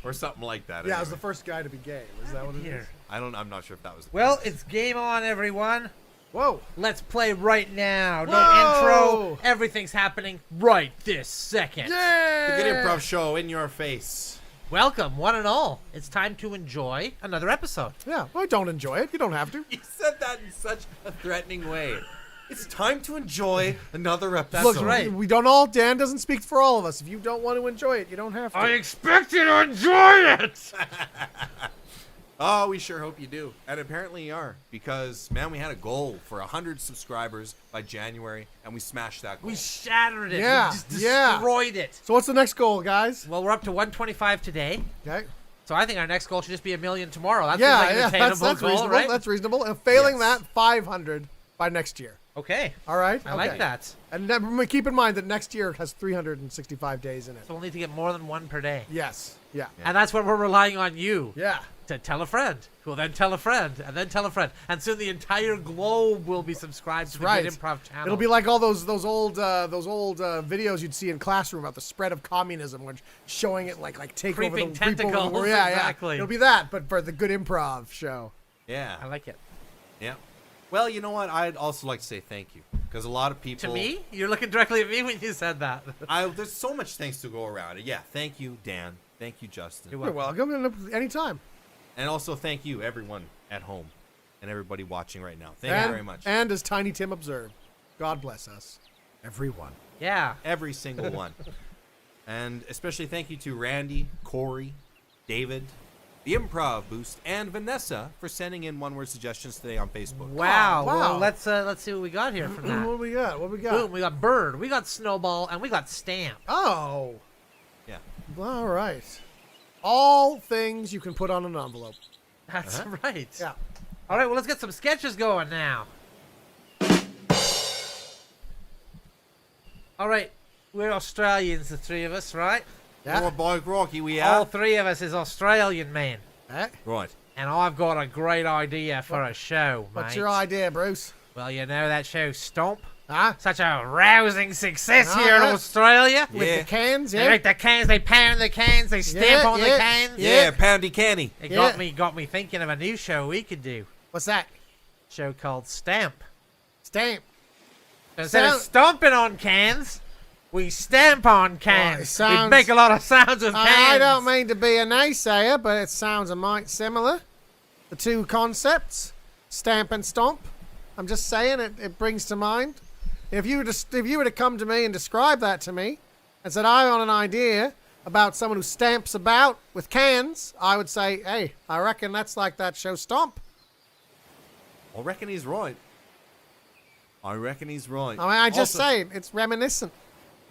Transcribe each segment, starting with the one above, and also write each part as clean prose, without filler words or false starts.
or something like that. Yeah, I anyway. was the first guy to be gay. Was that what it is? I'm not sure if that was. Well, it's game on, everyone. Whoa. Let's play right now. No Whoa. intro. Everything's happening right this second. Yeah. the Good Improv Show in your face. Welcome, one and all. It's time to enjoy another episode. Yeah. Well, don't enjoy it. You don't have to. You said that in such a threatening way. It's time to enjoy another episode. That's right. We don't all. Dan doesn't speak for all of us. If you don't want to enjoy it, you don't have to. I expect you to enjoy it. Oh, we sure hope you do. And apparently you are. Because, man, we had a goal for 100 subscribers by January, and we smashed that goal. We shattered it. Yeah, We just destroyed it. So what's the next goal, guys? Well, we're up to 125 today. Okay. So I think our next goal should just be 1 million tomorrow. That Yeah, seems like an attainable that's goal, reasonable. right? That's reasonable. And failing Yes. that, 500 by next year. Okay. All right. I like that. And then keep in mind that next year has 365 days in it. So we'll need to get more than one per day. Yes. Yeah. And that's when we're relying on you Yeah. to tell a friend, who will then tell a friend, and then tell a friend. And soon the entire globe will be subscribed to the right. Good Improv channel. It'll be like all those old videos you'd see in classroom about the spread of communism, which showing it like take over Creeping the creep over the tentacles, world. Yeah, exactly. It'll be that, but for the Good Improv show. Yeah. I like it. Yeah. Well, you know what? I'd also like to say thank you. Because a lot of people... To me? You're looking directly at me when you said that. There's so much thanks to go around. Yeah, thank you, Dan. Thank you, Justin. You're You're welcome anytime. And also thank you, everyone at home. And everybody watching right now. Thank you very much. And as Tiny Tim observed, God bless us, everyone. Yeah. Every single one. And especially thank you to Randy, Corey, David, the Improv Boost, and Vanessa for sending in one-word suggestions today on Facebook. Wow. Oh, wow. Well, let's see what we got here from that. What we got? What we got? Boom, we got Bird, we got Snowball, and we got Stamp. Oh. Yeah. All right. All things you can put on an envelope. That's right. Yeah. All right, well, let's get some sketches going now. All right, we're Australians, the three of us, right? Yeah. Oh, by Rocky, we All are. three of us is Australian men. Eh? Right. And I've got a great idea for a show, mate. What's your idea, Bruce? Well, you know that show Stomp? Huh? Such a rousing success Oh, here in yeah. Australia. With Yeah. the cans, They yeah? make the cans, they pound the cans, they stamp on the cans. Yeah, Poundy Canny. It Yeah. got me thinking of a new show we could do. What's that? A show called Stamp. Stamp. Instead of Sound- stomping on cans, we stamp on cans. We sounds- make a lot of sounds with cans. I don't mean to be a naysayer, but it sounds a mite similar. The two concepts, stamp and stomp. I'm just saying it brings to mind. If you were to come to me and describe that to me, and said I want an idea about someone who stamps about with cans, I would say, hey, I reckon that's like that show Stomp. I reckon he's right. I reckon he's right. I mean, I just Also, say it's reminiscent.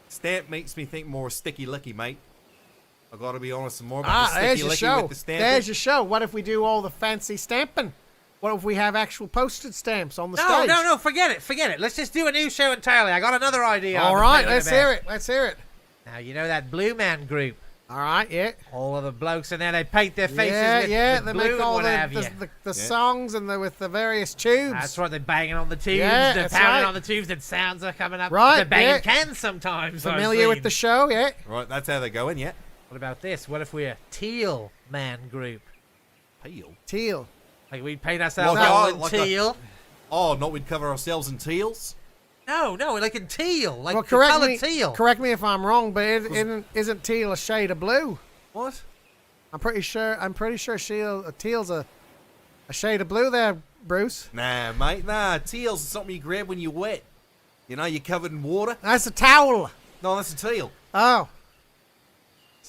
Stamp makes me think more sticky licky, mate. I gotta be honest, more about the There's sticky your licky show. with the stamping. There's your show. What if we do all the fancy stamping? What if we have actual postage stamps on the No, stage? no, forget it. Let's just do a new show entirely. I got another idea. All right, let's hear it. Let's hear it. Now, you know that Blue Man group? All right, yeah. All of the blokes in there, they paint their faces Yeah, with yeah, with they blue make and all what have you. the songs and with the various tubes. That's right, they're banging on the tubes, Yeah, they're that's pounding right. on the tubes, and sounds are coming up. Right, They're banging yeah. cans sometimes. I've Familiar with seen. the show, yeah? Right, that's how they're going, yeah. What about this? What if we're a Teal Man group? Peel. Teal. Like we'd paint ourselves Like all a- in like a- teal? Oh, not we'd cover ourselves in teals? No, like in teal, like Well, the color teal. correct me if I'm wrong, but isn't teal a shade of blue? What? I'm pretty sure teal's a shade of blue there, Bruce. Nah, mate, nah. Teals is something you grab when you're wet. You know, you're covered in water. That's a towel. No, that's a teal. Oh.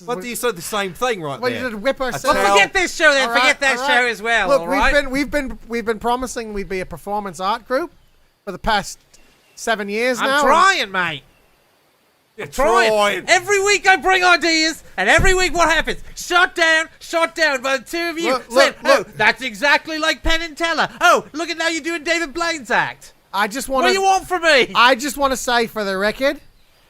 But you said the same thing right Well, there. you did whip Well, ourselves. towel. forget this show then. All right, Forget that all show right. as well. Look, all right? we've been promising we'd be a performance art group for the past 7 years now. I'm trying, mate. You're I'm trying. trying. Every week I bring ideas, and every week what happens? Shot down by the two of you. Look, saying, look. oh, that's exactly like Penn and Teller. Oh, look at now you're doing David Blaine's act. I just What want do you want from me? I just want to say for the record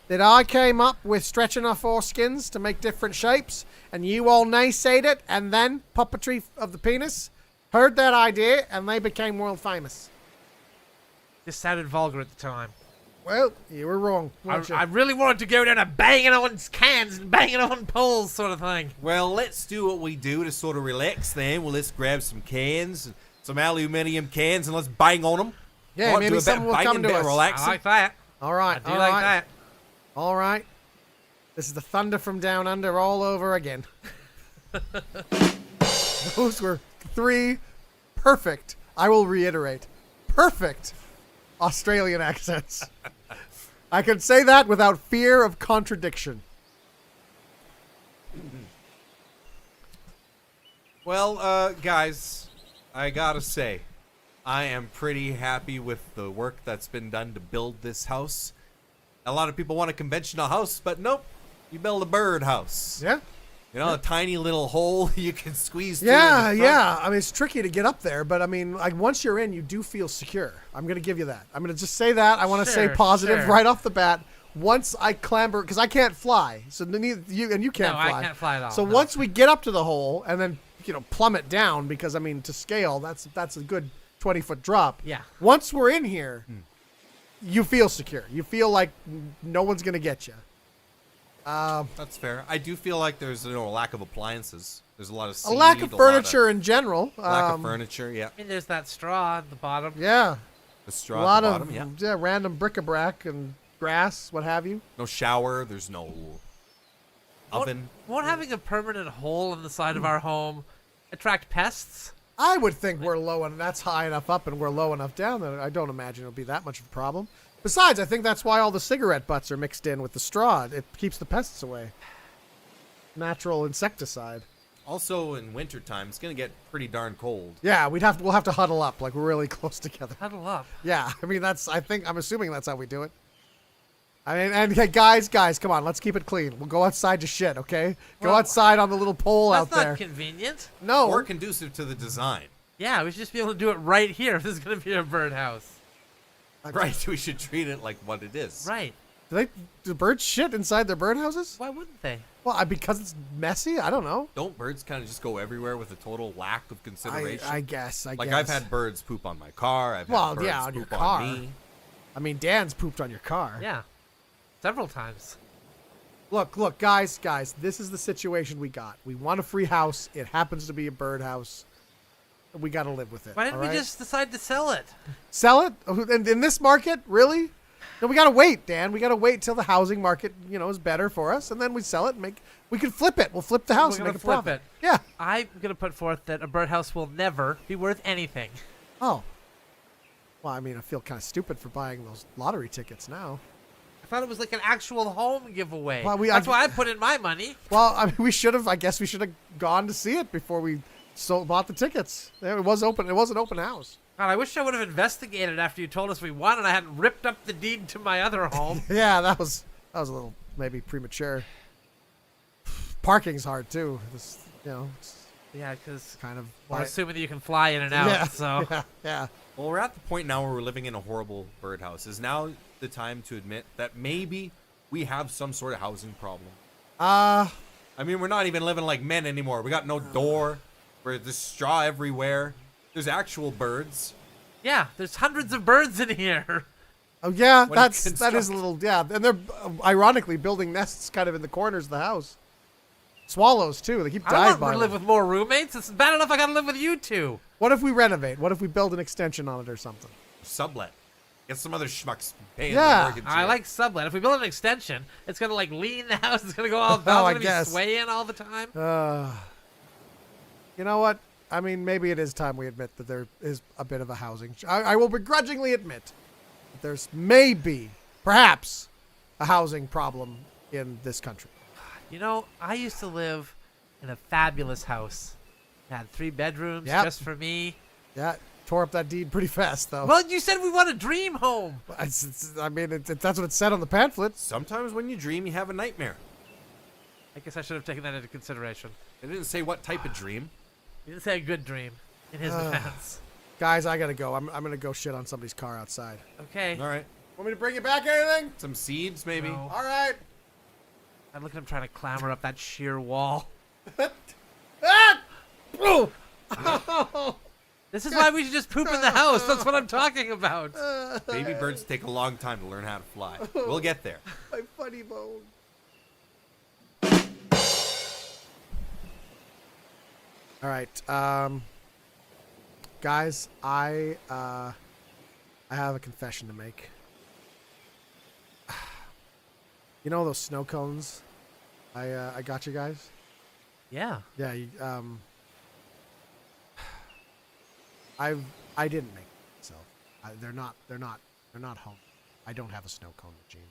that I came up with stretching our foreskins to make different shapes, and you all naysayed it, and then puppetry of the penis heard that idea, and they became world famous. This sounded vulgar at the time. Well, you were wrong. weren't you? I really wanted to go down and banging on cans and banging on poles sort of thing. Well, let's do what we do to sort of relax then. Well, let's grab some cans, some aluminium cans, and let's bang on them. Yeah, maybe someone will come to us. Relaxing. I like that. All right. I do like that. All right. This is the thunder from down under all over again. Those were 3 perfect, I will reiterate, perfect Australian accents. I can say that without fear of contradiction. Well, guys, I gotta say, I am pretty happy with the work that's been done to build this house. A lot of people want a conventional house, but nope, you build a bird house. Yeah? You know, a tiny little hole you can squeeze through. Yeah, in the front. yeah. I mean, it's tricky to get up there, but I mean, like once you're in, you do feel secure. I'm going to give you that. I'm going to just say that. I want to say Sure, positive sure. right off the bat. Once I clamber, because I can't fly, so neither you and you can't No, fly. I can't fly at all. So no. once we get up to the hole and then plummet down, because I mean to scale, that's a good 20-foot drop. Yeah. Once we're in here, you feel secure. You feel like no one's going to get you. That's fair. I do feel like there's a lack of appliances. There's a lot of A lack of seed, furniture in general. lack of furniture. Yeah, I mean, there's that straw at the bottom. Yeah. the A straw lot at the bottom. of Yeah, random bric-a-brac and grass, what have you. no shower. There's no oven. Won't having a permanent hole in the side of our home attract pests? I would think we're low and that's high enough up and we're low enough down that I don't imagine it'll be that much of a problem. Besides, I think that's why all the cigarette butts are mixed in with the straw. It keeps the pests away. Natural insecticide. Also, in wintertime, it's gonna get pretty darn cold. Yeah, we'll have to huddle up like we're really close together. Huddle up. Yeah, I mean I'm assuming that's how we do it. I mean, and hey, guys, come on, let's keep it clean. We'll go outside to shit, okay? Go Well, outside on the little pole out That's not there. convenient. No, Or conducive to the design. Yeah, we should just be able to do it right here if this is going to be a birdhouse. Right, we should treat it like what it is. Right. do birds shit inside their birdhouses? Why wouldn't they? Well, because it's messy. I don't know. Don't birds kind of just go everywhere with a total lack of consideration? I guess. Like, I've had birds poop on my car. I've Well, had birds yeah, on your poop car. on me. I mean, Dan's pooped on your car. Yeah. Several times. Look, guys, this is the situation we got. We want a free house. It happens to be a birdhouse. We got to live with it. Why didn't all we right? just decide to sell it? Sell it? In this market? Really? No, we got to wait, Dan. We got to wait till the housing market, is better for us, and then we sell it and we can flip it. We'll flip the house We're and make gonna a flip profit. it. Yeah. I'm going to put forth that a birdhouse will never be worth anything. Oh. Well, I mean, I feel kind of stupid for buying those lottery tickets now. I thought it was like an actual home giveaway. Well, That's why I put in my money. Well, I mean, I guess we should have gone to see it before we bought the tickets. It was open. It was an open house. God, I wish I would have investigated after you told us we won and I hadn't ripped up the deed to my other home. Yeah, that was a little maybe premature. Parking's hard too. It's Yeah, because kind of. we're assuming that you can fly in and out. Yeah, So yeah. Well, we're at the point now where we're living in a horrible birdhouse. Is now the time to admit that maybe we have some sort of housing problem? I mean, we're not even living like men anymore. We got no door. There's straw everywhere. There's actual birds. yeah, there's hundreds of birds in here. Oh yeah, When that is a construct- little and they're ironically building nests kind of in the corners of the house. Swallows too. They keep I don't diving want to live with more roommates. It's bad enough I got to live with you two. What if we renovate? What if we build an extension on it or something? Sublet. Get some other schmucks paying Yeah. the mortgage. I here. like sublet. If we build an extension, it's gonna like lean the house. It's gonna go all down. Oh, I It's gonna guess. be swaying all the time. You know what? I mean, maybe it is time we admit that there is a bit of a housing. I will begrudgingly admit that there's perhaps, a housing problem in this country. I used to live in a fabulous house. It had 3 bedrooms Yep. just for me. Yeah, tore up that deed pretty fast though. Well, you said we want a dream home. That's what it said on the pamphlet. Sometimes when you dream, you have a nightmare. I guess I should have taken that into consideration. It didn't say what type of dream. You didn't say a good dream. In his defense. Guys, I gotta go. I'm gonna go shit on somebody's car outside. Okay. All right. Want me to bring you back anything? Some seeds, maybe. No. All right. I look at him trying to clamber up that sheer wall. Ah! Oh! This is why we should just poop in the house. That's what I'm talking about. Baby birds take a long time to learn how to fly. We'll get there. My funny bone. All right, guys, I have a confession to make. You know those snow cones I got you guys? Yeah. Yeah, I didn't make them myself. They're not home. I don't have a snow cone machine.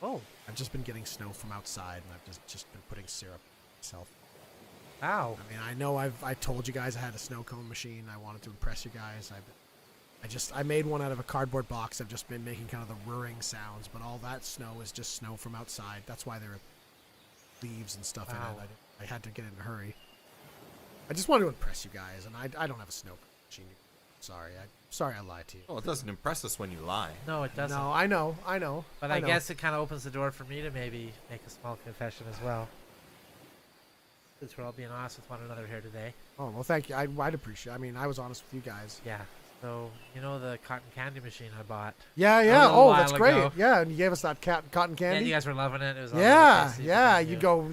Oh. I've just been getting snow from outside, and I've just been putting syrup myself. Wow. I mean, I know I told you guys I had a snow cone machine. I wanted to impress you guys. I made one out of a cardboard box. I've just been making kind of the whirring sounds, but all that snow is just snow from outside. That's why there are leaves and stuff in it. I had to get in a hurry. I just wanted to impress you guys, and I don't have a snow cone machine. Sorry I lied to you. Well, it doesn't impress us when you lie. No, it doesn't. No, I know. But I guess it kind of opens the door for me to maybe make a small confession as well. Since we're all being honest with one another here today. Oh, well, thank you. I'd appreciate it. I mean, I was honest with you guys. Yeah. So, you know the cotton candy machine I bought? Yeah. Oh, that's while great. ago. Yeah, and you gave us that cotton candy. Yeah, you guys were loving it. It was all yeah. tasty.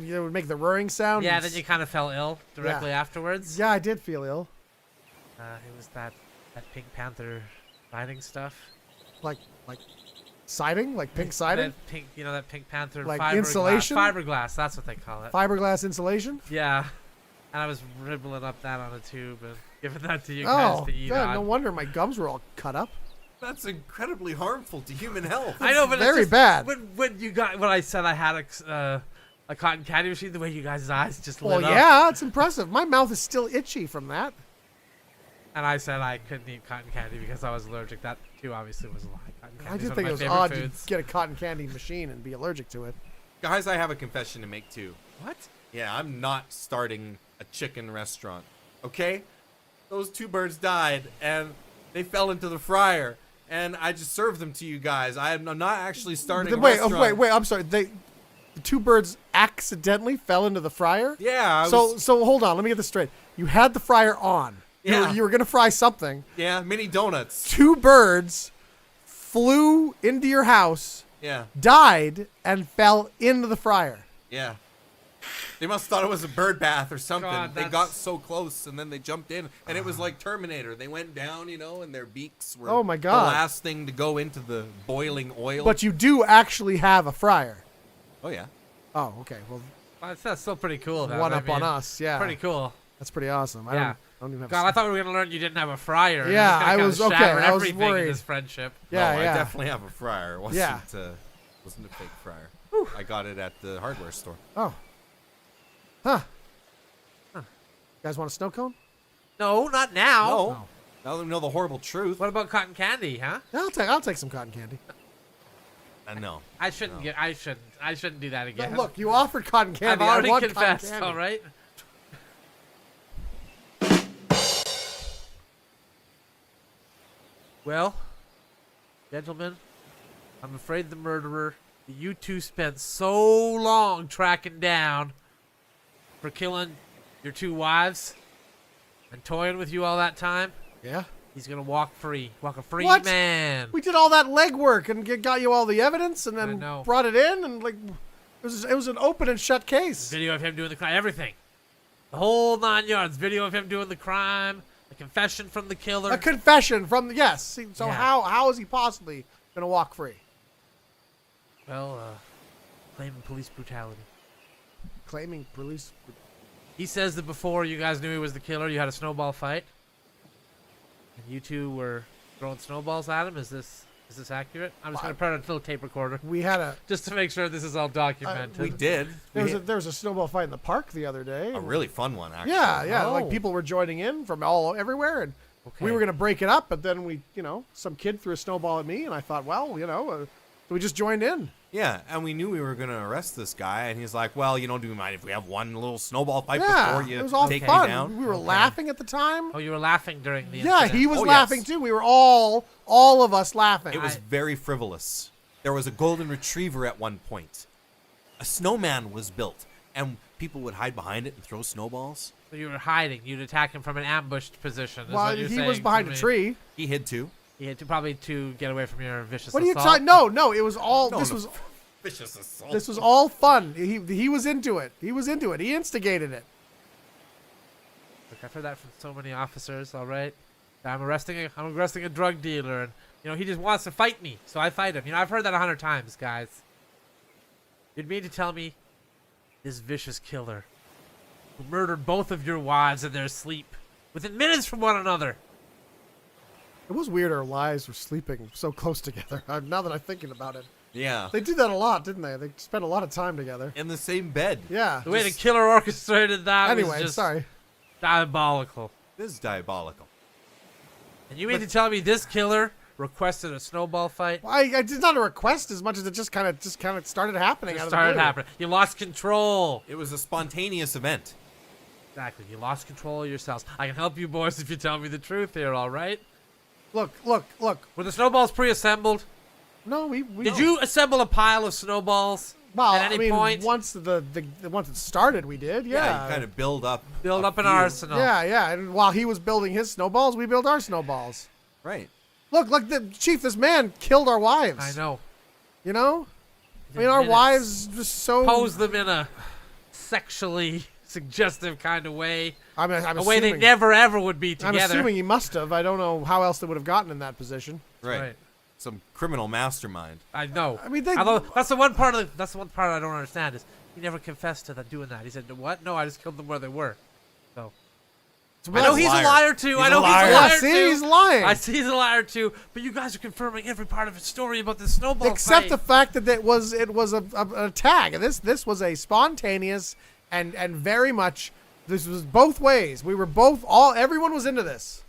You would make the whirring sound. Yeah, then you kind of fell ill directly afterwards. Yeah, I did feel ill. It was that Pink Panther riding stuff. Like siding? Like pink siding? That pink, that Pink Panther like insulation? Fiberglass, that's what they call it. Fiberglass insulation? Yeah. And I was ribbling up that on a tube and giving that to you guys to eat on. No wonder my gums were all cut up. That's incredibly harmful to human health. I know, but very it's just, bad. When I said I had a cotton candy machine, the way you guys' eyes just lit up. Well, yeah, it's impressive. My mouth is still itchy from that. And I said I couldn't eat cotton candy because I was allergic. That too obviously was a lie. Cotton I candy did is think one it of was my odd favorite foods. to get a cotton candy machine and be allergic to it. Guys, I have a confession to make too. What? Yeah, I'm not starting a chicken restaurant. Okay? Those two birds died and they fell into the fryer. And I just served them to you guys. I'm not actually starting a restaurant. Wait, I'm sorry. The two birds accidentally fell into the fryer? Yeah. So hold on. Let me get this straight. You had the fryer on. Yeah. You were going to fry something. Yeah, mini donuts. Two birds flew into your house, Yeah. died, and fell into the fryer. Yeah. They must have thought it was a bird bath or something. God, they got so close and then they jumped in. And it was like Terminator. They went down, and their beaks were Oh my God. the last thing to go into the boiling oil. But you do actually have a fryer. Oh, yeah. Oh, okay. Well, That's still pretty cool. Though. one up on us. Yeah. Pretty cool. That's pretty awesome. I Yeah. don't even have God, I thought we were gonna learn you didn't have a fryer. and Yeah, it gonna I kinda was okay. shatter I was everything in worried. this friendship. Yeah, No, yeah. I definitely have a fryer. It wasn't, Yeah. wasn't a fake fryer. I got it at the hardware store. Oh. Huh. You guys want a snow cone? No, not now. No. Oh. Now that we know the horrible truth. What about cotton candy, huh? Yeah, I'll take some cotton candy. No. I shouldn't get. I shouldn't do that No, again. look, you offered cotton candy. I've already I want confessed. cotton candy. All right. Well, gentlemen, I'm afraid the murderer that you two spent so long tracking down for killing your two wives and toying with you all that time, Yeah. he's gonna walk free. Walk a free What? man. We did all that legwork and got you all the evidence and I then know. brought it in and it was an open and shut case. Video of him doing the crime. Everything. The whole 9 yards. Video of him doing the crime. A confession from the killer. A confession from yes. See, so Yeah. how is he possibly gonna walk free? Well, claiming police brutality. Claiming police. He says that before you guys knew he was the killer, you had a snowball fight. And you two were throwing snowballs at him. Is this accurate? I'm just going to put on a little tape recorder We had a just to make sure this is all documented. We did. there was a snowball fight in the park the other day. A really fun one, actually. Yeah, Oh. like people were joining in from everywhere, and Okay. we were gonna break it up, but then some kid threw a snowball at me, and I thought, well, so we just joined in. Yeah, and we knew we were going to arrest this guy, and he's like, well, do you mind if we have one little snowball fight Yeah, before you it was all take me fun. down? We were laughing at the time. Oh, you were laughing during the Yeah, incident. he was Oh, laughing yes. too. We were all of us laughing. It was very frivolous. There was a golden retriever at one point. A snowman was built, and people would hide behind it and throw snowballs. So you were hiding. You'd attack him from an ambushed position. Is Well, what you're he saying was behind to a me. tree. He hid too. He had to probably to get away from your vicious What are you assault. talking? No, it was all. No, this no. was Vicious assault. this was all fun. He was into it. He was into it. He instigated it. Look, I've heard that from so many officers. All right, I'm arresting a drug dealer, and he just wants to fight me, so I fight him. I've heard that 100 times, guys. You'd mean to tell me this vicious killer who murdered both of your wives in their sleep within minutes from one another? It was weird our lives were sleeping so close together. Now that I'm thinking about it. Yeah. They did that a lot, didn't they? They spent a lot of time together. In the same bed. Yeah. The way the killer orchestrated that was Anyway, just sorry. diabolical. This is diabolical. And you mean to tell me this killer requested a snowball fight? Well, I did not a request as much as it just kind of started happening. It out of started the blue. happening. You lost control. It was a spontaneous event. Exactly. You lost control of yourselves. I can help you boys if you tell me the truth here, all right? Look. Were the snowballs pre-assembled? No, we Did you assemble a pile of snowballs Well, at any point? once once it started, we did. Yeah. You kind of build up. Build a up an few. arsenal. Yeah. And while he was building his snowballs, we built our snowballs. Right. Look, Chief, this man killed our wives. I know. You know? I mean, In our minutes. wives just so. Pose them in a sexually suggestive kind of way. I'm A way they assuming- never ever would be I'm together. assuming he must have. I don't know how else they would have gotten in that position. Right. Some criminal mastermind. I know. I mean, they- Although that's the one part I don't understand is he never confessed to doing that. He said, "What? No, I just killed them where they were." So I know he's a liar too. He's I know a liar. he's a Yeah, liar see, too. he's lying. I see he's a liar too. But you guys are confirming every part of his story about this snowball Except fight. the fact that it was an attack. This was a spontaneous and very much. This was both ways. We were both everyone was into this.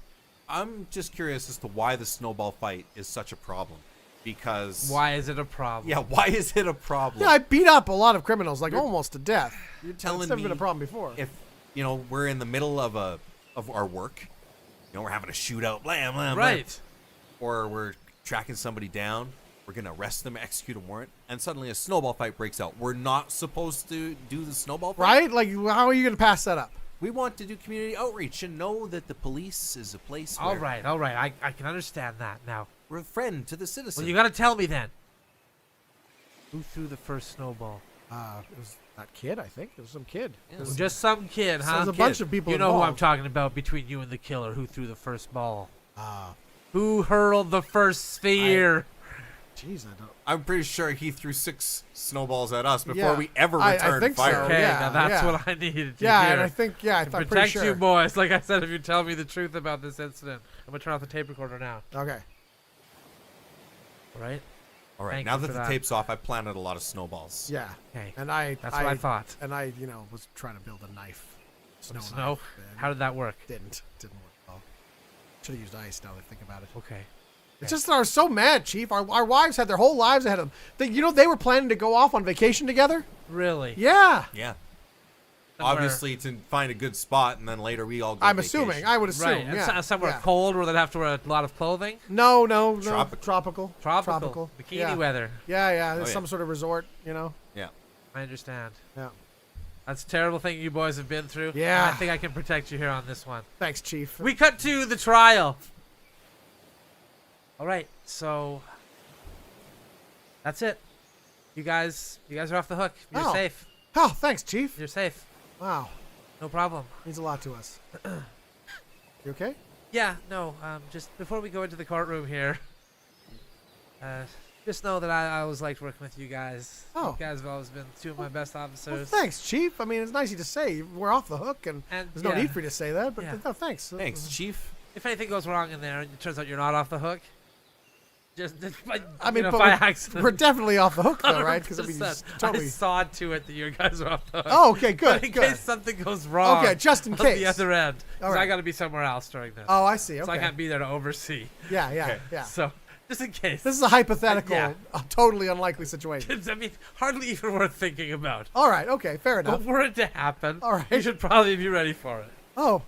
I'm just curious as to why the snowball fight is such a problem. Because Why is it a problem? Yeah, why is it a problem? Yeah, I beat up a lot of criminals, like almost to death. You're telling It's never me been a problem before. if we're in the middle of our work, we're having a shootout, blam blam, Right. blam, or we're tracking somebody down, we're gonna arrest them, execute a warrant, and suddenly a snowball fight breaks out. We're not supposed to do the snowball fight, Right? Like, how are you going to pass that up? We want to do community outreach and know that the police is a place All where right. I can understand that now. we're a friend to the citizen. Well, you got to tell me then. Who threw the first snowball? It was that kid, I think. It was some kid. Yeah. It was Just some kid, huh? There's a bunch of people You know who I'm involved. talking about between you and the killer. Who threw the first ball? Ah, Who hurled the first sphere? jeez, I don't. I'm pretty sure he threw 6 snowballs at us before Yeah, we ever I returned think so. fire. Okay, yeah, now that's yeah. what I needed to Yeah, hear. and I think, I'm to pretty protect sure. you boys, like I said, if you tell me the truth about this incident, I'm gonna turn off the tape recorder now. Okay. All right? All right, Thank now you that for the that. tape's off, I planted a lot of snowballs. Yeah. Okay. And That's what I thought. And I, was trying to build a knife. Snow. Snow? Knife, How did that work? Didn't work well. Should have used ice now that I think about it. Okay. It's just that I was so mad, Chief. Our wives had their whole lives ahead of them. They were planning to go off on vacation together. Really? Yeah. Yeah. Somewhere- Obviously to find a good spot, and then later we all go I'm vacation. assuming. I would assume. Right. And Yeah. somewhere yeah. cold where they'd have to wear a lot of clothing? No. Tropical. Tropical. Bikini yeah. weather. Yeah. There's Oh, yeah. some sort of resort, Yeah. I understand. Yeah. That's a terrible thing you boys have been through. Yeah. I think I can protect you here on this one. Thanks, Chief. We cut to the trial. All right, so that's it. You guys are off the hook. You're Oh. safe. Oh, thanks, Chief. You're safe. Wow. No problem. Means a lot to us. You okay? Yeah, no. Just before we go into the courtroom here, just know that I always liked working with you guys. Oh. You guys have always been two of my best Well, officers. thanks, Chief. I mean, it's nice of you to say. We're off the hook, and And there's no yeah, need for you to say that, but Yeah. no, thanks. Thanks, Chief. if anything goes wrong in there and it turns out you're not off the hook, just I mean, you know, but by we're, accident. we're definitely off the hook, though, right? Because I mean, 100%. just totally. I saw to it that you guys are off the hook. Oh, okay, But good, in good. case something goes wrong. Okay, just in on case. the other end, All because I right. got to be somewhere else during this. Oh, I see. So I Okay. can't be there to oversee. Yeah. Okay. So So just in case. this is a hypothetical, Yeah. a totally unlikely situation. It's, I mean, hardly even worth thinking about. All right. Okay. Fair But enough. for it to happen, All right. you should probably be ready for it. Oh.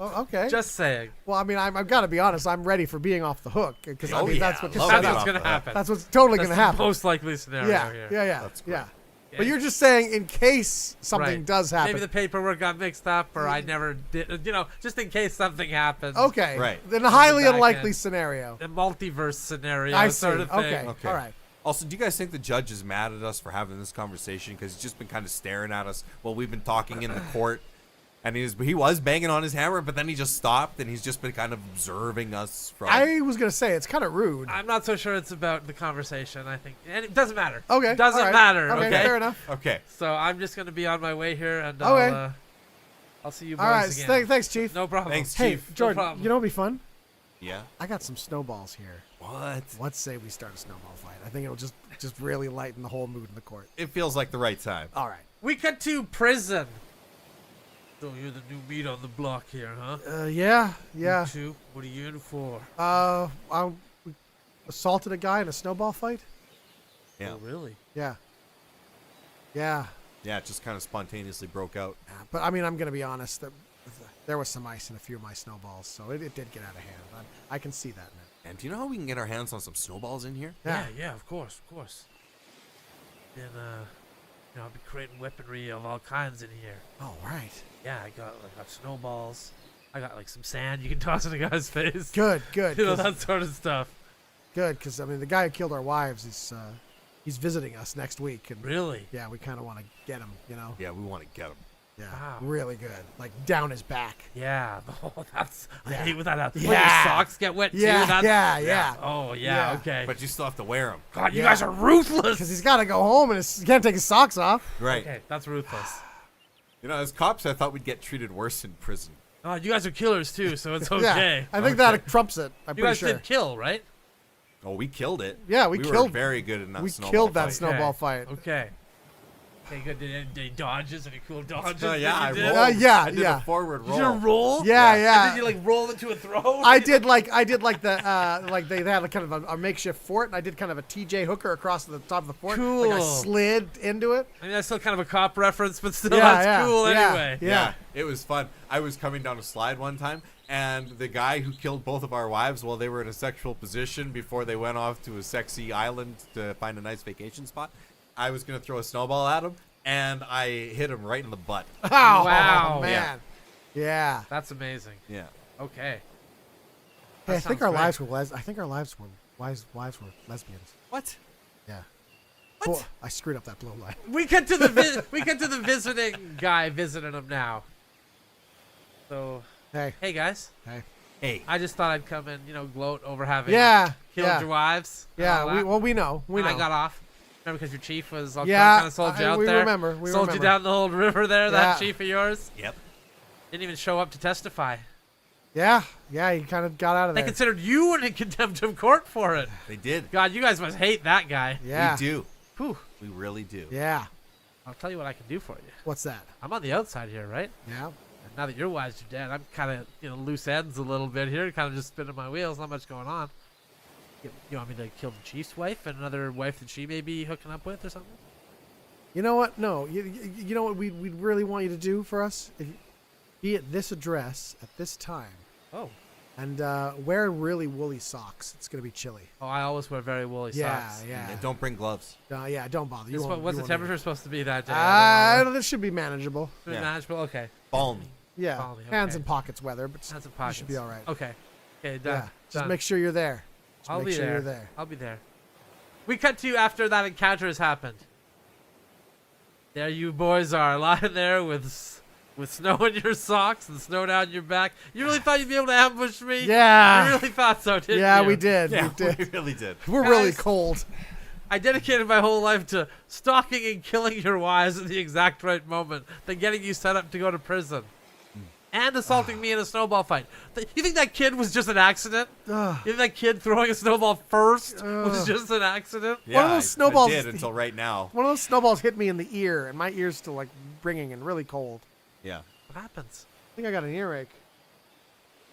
Okay. Just saying. Well, I mean, I've got to be honest. I'm ready for being off the hook because I Oh, mean yeah, that's what love That's being what's off going to the hook. happen. that's what's totally That's going to the happen. most likely scenario Yeah. here. Yeah. That's great. Yeah. But you're just saying in case something Right. does happen. Maybe the paperwork got mixed up, or I never did. Just in case something happens. Okay. Right. Then a highly Back unlikely end. scenario. A multiverse scenario I see. sort of thing. Okay. Okay. All right. Also, do you guys think the judge is mad at us for having this conversation? Because he's just been kind of staring at us while we've been talking in the court. And he was banging on his hammer, but then he just stopped, and he's just been kind of observing us from... I was gonna say it's kind of rude. I'm not so sure it's about the conversation. I think, and it doesn't matter. Okay. It doesn't all right. matter. Okay. Okay. Fair enough. Okay. So I'm just gonna be on my way here, and Okay. I'll see you boys All right. again. Thanks, Chief. No problem. Thanks, Hey, Chief. Jordan. problem. You know what'd be fun? Yeah? I got some snowballs here. What? Let's say we start a snowball fight. I think it'll just really lighten the whole mood in the court. It feels like the right time. All right. We cut to prison. So you're the new meat on the block here, huh? Yeah. Yeah. You two, what are you in for? I we assaulted a guy in a snowball fight. Yeah. Oh, really? Yeah. Yeah. Yeah, it just kind of spontaneously broke out. Yeah, but I mean, I'm gonna be honest. There was some ice in a few of my snowballs, so it did get out of hand. I can see that now. And do you know how we can get our hands on some snowballs in here? Yeah, of course. And I'll be creating weaponry of all kinds in here. Oh, right. Yeah, I got snowballs. I got like some sand you can toss in a guy's face. Good. You know, that sort of stuff. Good, because I mean, the guy who killed our wives he's visiting us next week, and Really? yeah, we kind of want to get him. You know. Yeah, we want to get them. Yeah. Wow. Really good. Like down his back. Yeah. Oh, that's. I Yeah. hate when that happens. Yeah. When your socks get wet too. Yeah. That's, Yeah. Oh yeah. Yeah. Okay. But you still have to wear them. God, you Yeah. guys are ruthless. Because he's got to go home and he can't take his socks off. Right. Okay, that's ruthless. You know, as cops, I thought we'd get treated worse in prison. Oh, you guys are killers too, so it's Yeah. okay. I think Okay. that trumps it. I'm You pretty guys sure. did kill, right? Oh, we killed it. Yeah, we were killed- very good in that we snowball killed that fight. snowball fight. Okay. Okay, good. Did any dodges? Any cool dodges? Oh, yeah, that I you did? rolled. Yeah, I did yeah. a forward Did roll. you roll? Yeah, Yeah. yeah. And then you like roll into a throw? I did like the like they had like kind of a makeshift fort, and I did kind of a TJ hooker across the top of the fort. Like I Cool. slid into it. I mean, that's still kind of a cop reference, but still, Yeah, that's yeah, cool yeah. anyway. Yeah. It was fun. I was coming down a slide one time, and the guy who killed both of our wives while they were in a sexual position before they went off to a sexy island to find a nice vacation spot, I was going to throw a snowball at him, and I hit him right in the butt. Oh, Wow. man. Yeah. That's amazing. Yeah. Okay. Hey, I That think sounds our great. lives were I think our wives were lesbians. What? Yeah. What? Oh, I screwed up that blow line. We get to the we get to the visiting guy visiting him now. So, Hey. hey guys, Hey. I just thought I'd come and gloat over having Yeah. killed Yeah. your wives. and Yeah. all that. We know. We And know. I got off. Remember, because your chief was all Yeah, kind of sold you out we there. remember, we sold you remember. down the old river there. That Yeah. chief of yours Yep. didn't even show up to testify. Yeah. Yeah. He kind of got out of They there. considered you in contempt of court for it. They did. God, you guys must hate that guy. Yeah. We do. Whew. We really do. Yeah. I'll tell you what I can do for you. What's that? I'm on the outside here, right? Yeah. And now that your wives are dead, I'm kind of loose ends a little bit here, kind of just spinning my wheels. Not much going on. You want me to kill the chief's wife and another wife that she may be hooking up with or something? You know what? No. You know what we'd really want you to do for us? Be at this address at this time Oh. and wear really woolly socks. It's going to be chilly. Oh, I always wear very woolly Yeah. socks. Yeah. And don't bring gloves. Yeah. Don't bother. What's the won't need temperature supposed to be that day? it. This should be manageable. Pretty Yeah. manageable? Okay. Balmy. Yeah. Balmy, Hands okay. in pockets weather, but Hands in you pockets. should be all right. Okay. Okay, done. Yeah. Just done. make sure you're there. Just I'll make be sure there. you're there. I'll be there. We cut to you after that encounter has happened. There you boys are, lying there with snow in your socks and snow down your back. You really thought you'd be able to ambush me? Yeah. You really thought so, didn't Yeah, you? we did. Yeah, We did. we really did. We're really Guys. cold. I dedicated my whole life to stalking and killing your wives at the exact right moment, then getting you set up to go to prison. And assaulting me in a snowball fight. You think that kid was just an accident? Ugh. You think that kid throwing a snowball first was Ugh. just an accident? Yeah, those I snowballs- did until right now. One of those snowballs hit me in the ear, and my ear's still like ringing and really cold. Yeah. What happens? I think I got an earache.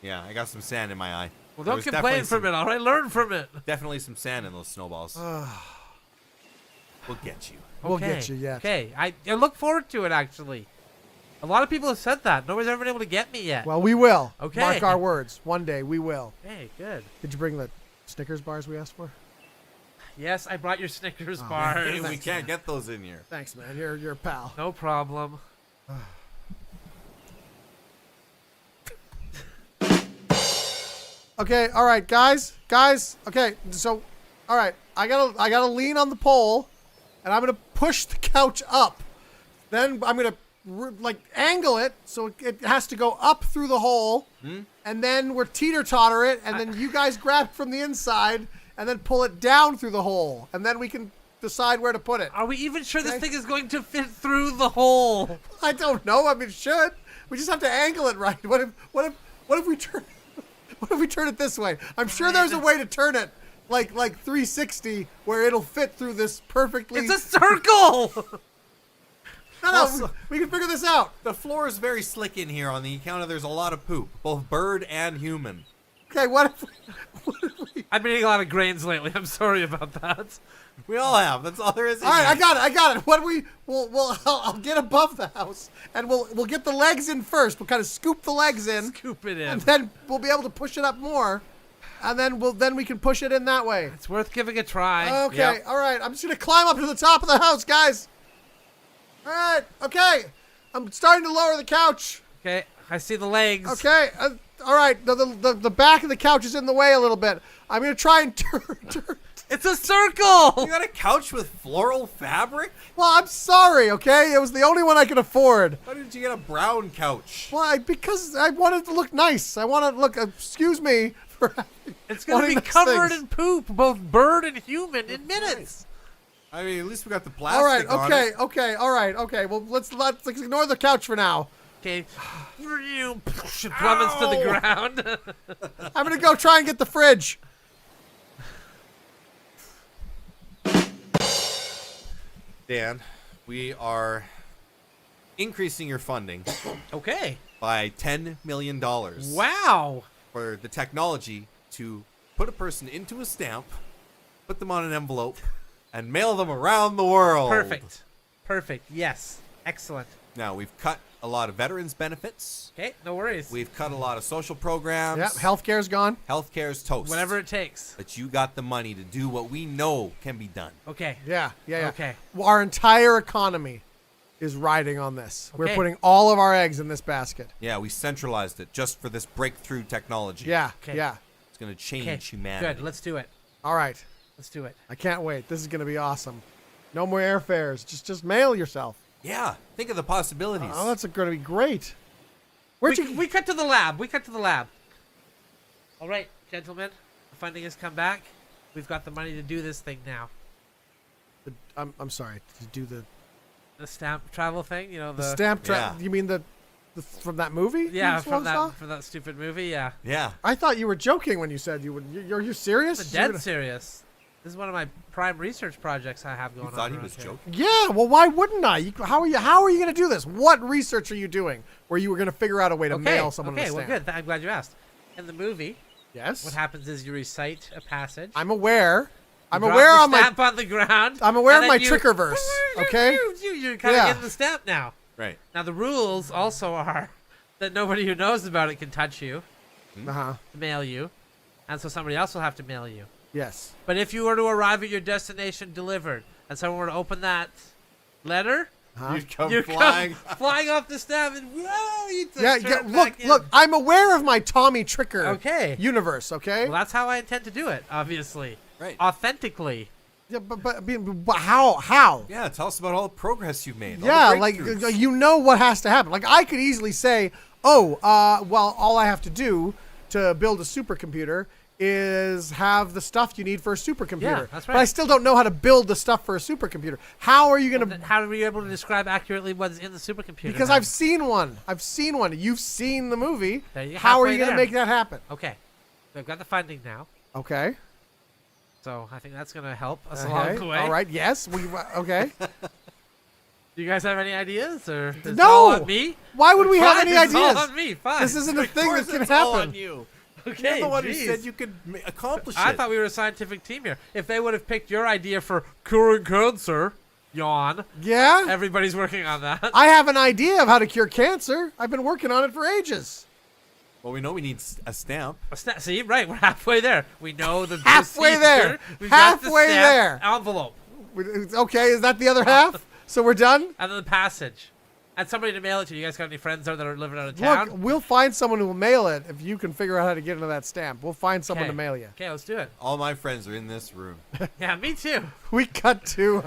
Yeah, I got some sand in my eye. Well, There don't was complain definitely from it, all right? Learn from it. Definitely some sand in those snowballs. Ugh. We'll get you. We'll Okay, get you, yes. Okay, I look forward to it, actually. A lot of people have said that. Nobody's ever been able to get me yet. Well, we will. Okay. Mark our words. One day we will. Hey, good. Did you bring the Snickers bars we asked for? Yes, I brought your Snickers bars. Hey, we can't get those in here. Thanks, man. You're a pal. No problem. Okay, all right, guys. Okay, so, all right, I gotta lean on the pole, and I'm gonna push the couch up. Then I'm gonna like angle it so it has to go up through the hole, and then we're teeter-totter it, and then you guys grab it from the inside, and then pull it down through the hole, and then we can decide where to put it. Are we even sure this Okay. thing is going to fit through the hole? I don't know. I mean, it should. We just have to angle it right. What if we turn? What if we turn it this way? I'm sure there's a way to turn it like 360 where it'll fit through this perfectly. It's a circle! No, Also- we can figure this out. The floor is very slick in here on the account of there's a lot of poop, both bird and human. Okay, what if we I've been eating a lot of grains lately. I'm sorry about that. We all have. That's all there is. All right, I got it. What I'll get above the house and we'll get the legs in first. We'll kind of scoop the legs in, Scoop it in. and then we'll be able to push it up more, and then we can push it in that way. It's worth giving a try. Okay, Yep. all right. I'm just gonna climb up to the top of the house, guys. All right, okay. I'm starting to lower the couch. Okay, I see the legs. Okay, all right. The back of the couch is in the way a little bit. I'm gonna try and turn. It's a circle! You got a couch with floral fabric? Well, I'm sorry. Okay, it was the only one I could afford. Why didn't you get a brown couch? Well, because I wanted to look nice. I want to look. Excuse me for. It's going to be wanting those covered things. in poop, both bird and human, in minutes. I mean, at least we got the All right. plastic on Okay. it. Okay. All right. Okay. Well, let's ignore the couch for now. Okay. It plummets to the ground. I'm gonna go try and get the fridge. Dan, we are increasing your funding Okay. by $10 million Wow. for the technology to put a person into a stamp, put them on an envelope, and mail them around the world. Perfect. Perfect. Yes. Excellent. Now, we've cut a lot of veterans benefits. Okay, no worries. We've cut a lot of social programs. Yep. Healthcare's gone. Healthcare's toast. Whatever it takes. But you got the money to do what we know can be done. Okay. Yeah. Okay. Well, our entire economy is riding on this. We're Okay. putting all of our eggs in this basket. Yeah, we centralized it just for this breakthrough technology. Yeah. Okay. Yeah. It's going to change Okay. humanity. Good. Let's do it. All right. Let's do it. I can't wait. This is gonna be awesome. No more airfares. Just mail yourself. Yeah, think of the possibilities. Oh, that's gonna be great. Where'd you? We cut to the lab. We cut to the lab. All right, gentlemen. The funding has come back. We've got the money to do this thing now. I'm sorry. To do The stamp travel thing, you know, the the stamp trap. Yeah. You mean the from that movie? yeah, you from saw? that stupid movie. Yeah, Yeah. I thought you were joking when you said you would. Are you serious? I'm You're dead gonna- serious. This is one of my prime research projects I have going You on. thought he around was here. joking? Yeah. Well, why wouldn't I? How are you gonna do this? What research are you doing? Where you were gonna figure out a way to mail someone okay, a well, stamp? good. I'm glad you asked. In the movie, Yes. what happens is you recite a passage. I'm aware. I'm drop aware the on my. stamp on the ground. I'm aware and of my then you- trickerverse. Okay. You're kind of Yeah. getting the stamp now. Right. Now the rules also are that nobody who knows about it can touch you, Uh huh. mail you, and so somebody else will have to mail you. Yes. But if you were to arrive at your destination delivered, and someone were to open that letter, Huh? You'd come you flying. come flying off the stamp, and whoa, you Yeah, turn yeah. it Look, back in. look. I'm aware of my Tommy Tricker Okay. universe. Okay. Well, that's how I intend to do it. Obviously, Right. Yeah, authentically. I mean, how? How? Yeah, tell us about all the progress you've made. all the Yeah, like breakthroughs. you know what has to happen. Like I could easily say, well, all I have to do to build a supercomputer is have the stuff you need for a supercomputer. Yeah, that's But I right. still don't know how to build the stuff for a supercomputer. How are you gonna? Then how are you able to describe accurately what's in the supercomputer? Because then? I've seen one. I've seen one. You've seen the movie. There you- How are halfway you gonna there. make that happen? Okay, we've got the funding now, Okay. so I think that's gonna help us along the way. All right. Yes. Okay. Do you guys have any ideas, or is it No! all on me? Why would we have Fine, any it's all ideas? on me. Fine. This isn't a Of thing course that can it's all happen. on you. okay. You're the one who geez. said you could accomplish it. I thought we were a scientific team here. If they would have picked your idea for curing cancer, yawn. Yeah. Everybody's working on that. I have an idea of how to cure cancer. I've been working on it for ages. Well, we know we need a stamp. See, right, we're halfway there. We know the Halfway there. procedure. We've got the Halfway stamp, there. envelope, Okay, is that the other half? So we're done? and then the passage. And somebody to mail it to. You guys got any friends there that are living out of town? Look, we'll find someone who will mail it if you can figure out how to get into that stamp. We'll find someone to mail you. Okay, let's do it. All my friends are in this room. Yeah, me too. We cut to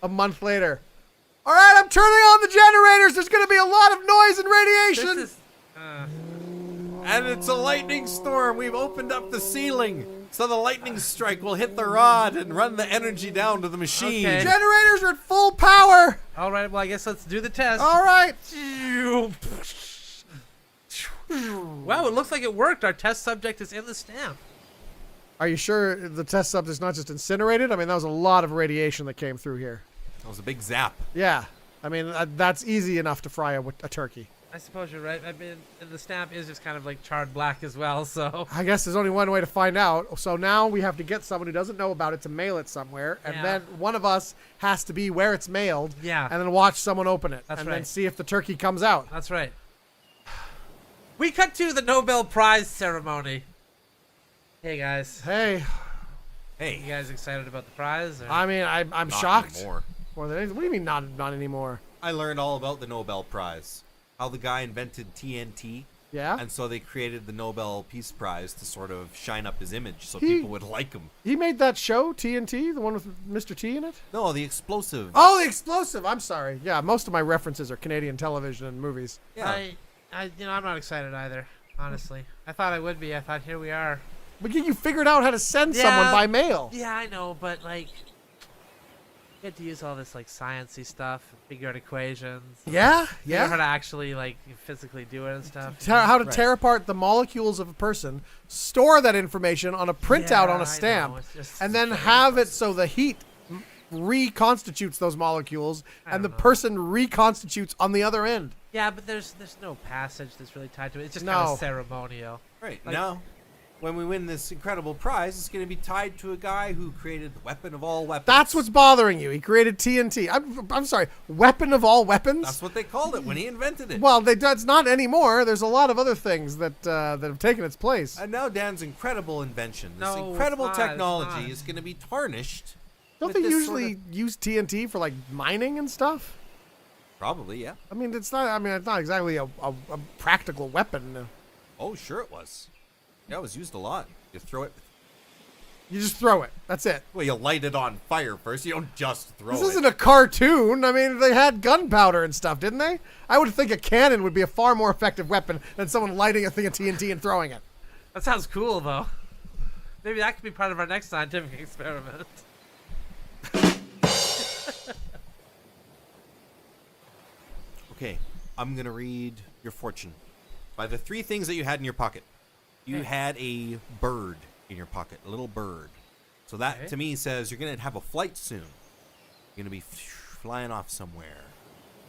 a month later. All right, I'm turning on the generators. There's going to be a lot of noise and radiation. This is. And it's a lightning storm. We've opened up the ceiling. So the lightning strike will hit the rod and run the energy down to the machine. Okay. Generators are at full power. All right, well, I guess let's do the test. All right. Wow, it looks like it worked. Our test subject is in the stamp. Are you sure the test subject's not just incinerated? I mean, that was a lot of radiation that came through here. That was a big zap. Yeah. I mean, that's easy enough to fry a turkey. I suppose you're right. I mean, and the stamp is just kind of like charred black as well, so. I guess there's only one way to find out. So now we have to get someone who doesn't know about it to mail it somewhere. And Yeah. then one of us has to be where it's mailed. Yeah. And then watch someone open it. That's and then right. see if the turkey comes out. That's right. We cut to the Nobel Prize ceremony. Hey, guys. Hey, Hey, You guys excited about the prize? Or? I mean, I'm not shocked. anymore. More than anything. What do you mean not anymore? I learned all about the Nobel Prize. How the guy invented TNT. Yeah? And so they created the Nobel Peace Prize to sort of shine up his image so He- people would like him. He made that show, TNT, the one with Mr. T in it? No, the explosive. Oh, the explosive. I'm sorry. Yeah, most of my references are Canadian television and movies. Yeah. I'm not excited either, honestly. I thought I would be. I thought, here we are. But you figured out how to send someone by mail. Yeah, I know, but, like, you had to use all this, like, sciencey stuff, figure out equations. Yeah? Figure out how Yeah. to actually, like, physically do it and stuff. How to Right. tear apart the molecules of a person, store that information on a printout on I a stamp, know, it's just and then very have it so the heat reconstitutes those molecules, I and the don't know. person reconstitutes on the other end. Yeah, but there's no passage that's really tied to it. It's just No. kind of ceremonial. Right. Like- Now, when we win this incredible prize, it's going to be tied to a guy who created the weapon of all weapons. That's what's bothering you. He created TNT. I'm sorry, weapon of all weapons? That's what they called it when he invented it. Well, it's not anymore. There's a lot of other things that have taken its place. And now Dan's incredible invention, this No, it's incredible not, it's technology not. is going to be tarnished. Don't with they this usually use TNT for like mining and stuff? Probably, yeah. I mean, it's not. I mean, it's not exactly a practical weapon. Oh, sure it was. Yeah, it was used a lot. You throw it. You just throw it. That's it. Well, you light it on fire first. You don't just throw This it. isn't a cartoon. I mean, they had gunpowder and stuff, didn't they? I would think a cannon would be a far more effective weapon than someone lighting a thing of TNT and throwing it. That sounds cool, though. Maybe that could be part of our next scientific experiment. Okay, I'm going to read your fortune. By the three things that you had in your pocket, you Okay. had a bird in your pocket, a little bird. So that, Okay. to me, says you're going to have a flight soon. You're going to be flying off somewhere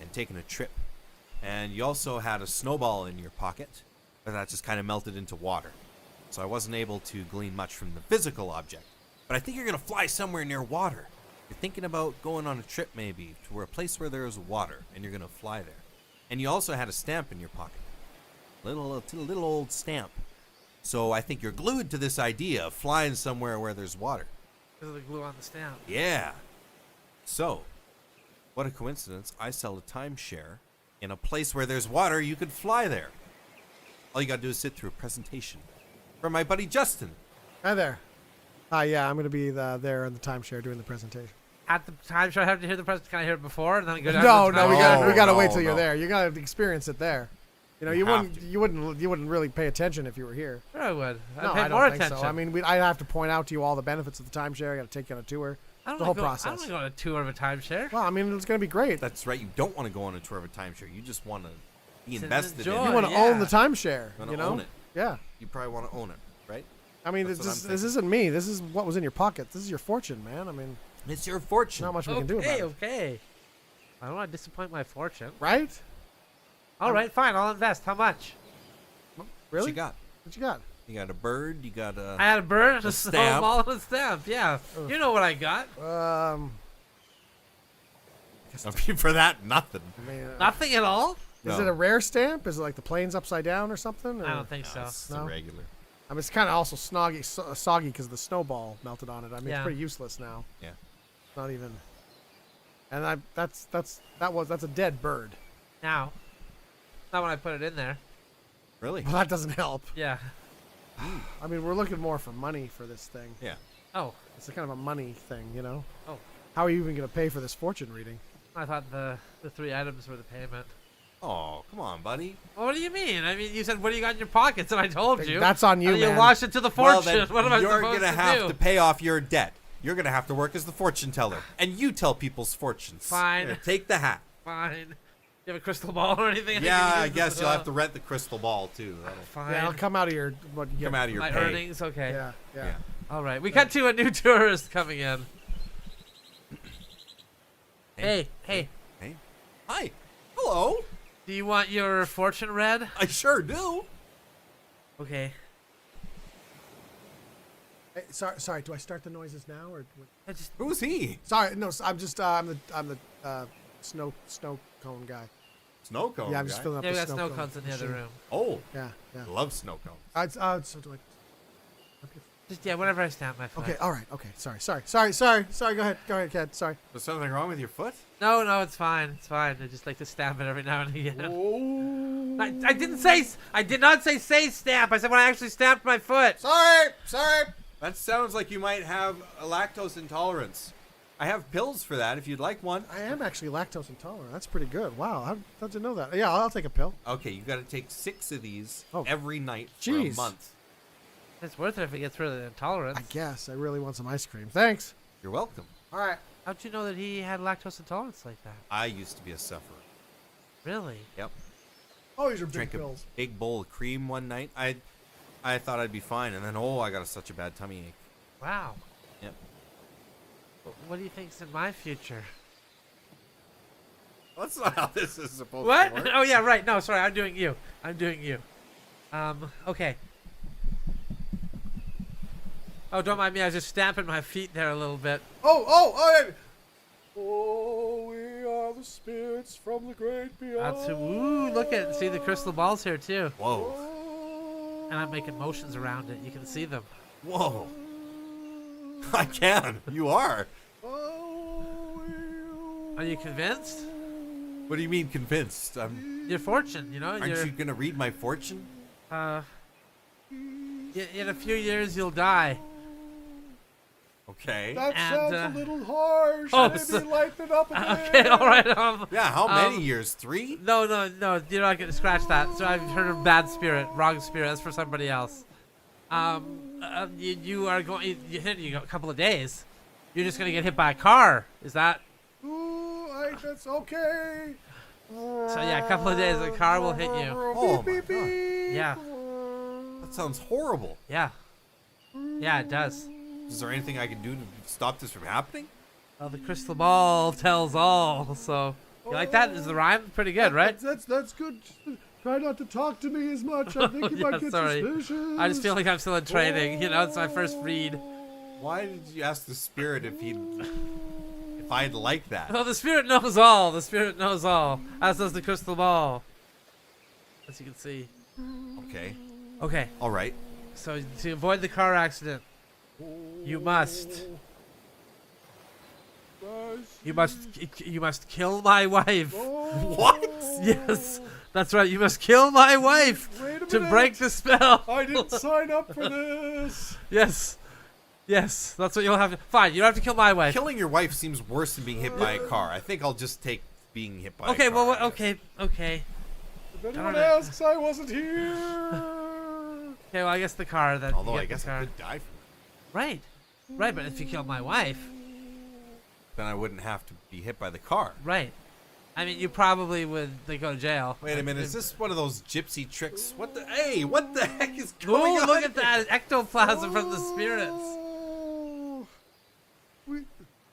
and taking a trip. And you also had a snowball in your pocket, but that just kind of melted into water. So I wasn't able to glean much from the physical object. But I think you're going to fly somewhere near water. You're thinking about going on a trip maybe to a place where there's water, and you're going to fly there. And you also had a stamp in your pocket. Little old stamp. So I think you're glued to this idea of flying somewhere where there's water. This is the glue on the stamp. Yeah. So, what a coincidence. I sell a timeshare in a place where there's water. You could fly there. All you got to do is sit through a presentation from my buddy Justin. Hi there. Yeah, I'm going to be there in the timeshare doing the presentation. At the time, should I have to hear the president? Can I hear it before and then go down? No, to the no, we time? got to No, wait till you're no. there. You got to experience it there. You know, You have you wouldn't really pay attention if you were here. Sure, I would. I'd No, pay I more don't think attention. so. I mean, I'd have to point out to you all the benefits of the timeshare. I got to take you on a tour. I don't the wanna whole go, I process. don't want to go on a tour of a timeshare. Well, I mean, it's going to be great. That's right. You don't want to go on a tour of a timeshare. You just want to be To invested enjoy. in You it. want to yeah. own the timeshare. wanna You know? own it. Yeah. You probably want to own it, right? I mean, That's what I'm this thinking. isn't me. This is what was in your pocket. This is your fortune, man. I mean, It's your fortune. not much we can do about it. Okay. I don't want to disappoint my fortune. Right? All right, fine. I'll invest. How much? Really? What you got? What you got? You got a bird. You got a. I had a bird, a stamp. snowball, and a stamp. Yeah. You know what I got. I mean, for that, nothing. I mean, Nothing at all. Is No. it a rare stamp? Is it like the plane's upside down or something? I or- don't think so. It's No. a regular. I mean, it's kind of also soggy because the snowball melted on it. I mean, Yeah. it's pretty useless now. Yeah. Not even. And that's a dead bird. Now, not when I put it in there. Really? Well, that doesn't help. Yeah. I mean, we're looking more for money for this thing. Yeah. Oh. It's a kind of a money thing, you know. Oh. How are you even gonna pay for this fortune reading? I thought the 3 items were the payment. Oh, come on, buddy. Well, what do you mean? I mean, you said, "What do you got in your pockets?" And I told you. That's on you, and man. You lost it to the Well, fortune. then What am I you're supposed gonna to have do? to pay off your debt. You're gonna have to work as the fortune teller, and you tell people's fortunes. Fine. Here, take the hat. Fine. You have a crystal ball or anything? Yeah, can I use guess as you'll well? have to rent the crystal ball too. That'll Fine. Yeah, it'll come out of your what you get. come out of your My pay. earnings. Okay. Yeah, yeah. Yeah. All right. We got to a new tourist coming in. Hey. Hey. Hi. Hello. Do you want your fortune read? I sure do. Okay. Hey, sorry. Do I start the noises now or? I just Who's he? Sorry, no. I'm just I'm the snow cone guy. Snow cone. Yeah, I'm just guy. filling up yeah, we the got snow cones in the other machine. room. Oh, Yeah, yeah. I love snow cones. So do I. Okay. Just whenever I stamp my foot. Okay. All right. Okay. Sorry. Go ahead, Ked. Sorry. Was something wrong with your foot? No, it's fine. It's fine. I just like to stamp it every now and again. Oh. I did not say stamp. I said when I actually stamped my foot. Sorry. That sounds like you might have a lactose intolerance. I have pills for that if you'd like one. I am actually lactose intolerant. That's pretty good. Wow. How'd you know that? Yeah, I'll take a pill. Okay, you got to take 6 of these Oh. every night for Jeez. a month. It's worth it if it gets rid of the intolerance. I guess. I really want some ice cream. Thanks. You're welcome. All right. How'd you know that he had lactose intolerance like that? I used to be a sufferer. Really? Yep. Oh, these are big Drank a pills. big bowl of cream one night. I thought I'd be fine, and then I got such a bad tummy ache. Wow. Yep. What do you think's in my future? That's not how this is supposed What? to work. Oh yeah, right. No, sorry. I'm doing you. Okay. Oh, don't mind me. I was just stamping my feet there a little bit. Oh, we are the spirits from the great beyond. That's ooh, look at see the crystal balls here too. Whoa. And I'm making motions around it. You can see them. Whoa. I can. You are. Are you convinced? What do you mean convinced? Your fortune, Aren't you going to read my fortune? In a few years you'll die. Okay. That And, sounds a little harsh. oh, Maybe so- lighten it up a bit. Okay, all right. Yeah, how many Um, years? 3? No, you're not gonna scratch that. So I've heard of bad spirit, wrong spirit. That's for somebody else. You are going. You got a couple of days. You're just gonna get hit by a car. Is that? Ooh, that's okay. So yeah, a couple of days, a car will hit you. Oh my God. Yeah, That sounds horrible. yeah, yeah. It does. Is there anything I can do to stop this from happening? Well, the crystal ball tells all. So you like that? Is the rhyme pretty good, right? That's good. Try not to talk to me as much. I think you might get sorry. suspicious. I just feel like I'm still in training. It's my first read. Why did you ask the spirit if I'd like that? Well, the spirit knows all. The spirit knows all. As does the crystal ball. As you can see. Okay. Okay. All right. So to avoid the car accident, you must kill my wife. What? Yes, that's right. You must kill my wife Wait a to minute. break the spell. I didn't sign up for this. Yes, that's what you'll have to. Fine, you don't have to kill my wife. Killing your wife seems worse than being hit by a car. I think I'll just take being hit by a car. Okay, well, I guess. okay. If anyone Darn it. asks, I wasn't here. Okay, well, I guess the car then. Although you I get the guess I car. could die from it. Right, but if you kill my wife, Then I wouldn't have to be hit by the car. right. I mean, you probably would go to jail. Wait a minute, is this one of those gypsy tricks? What the heck is Ooh, going on? look at that ectoplasm from the spirits. Oh,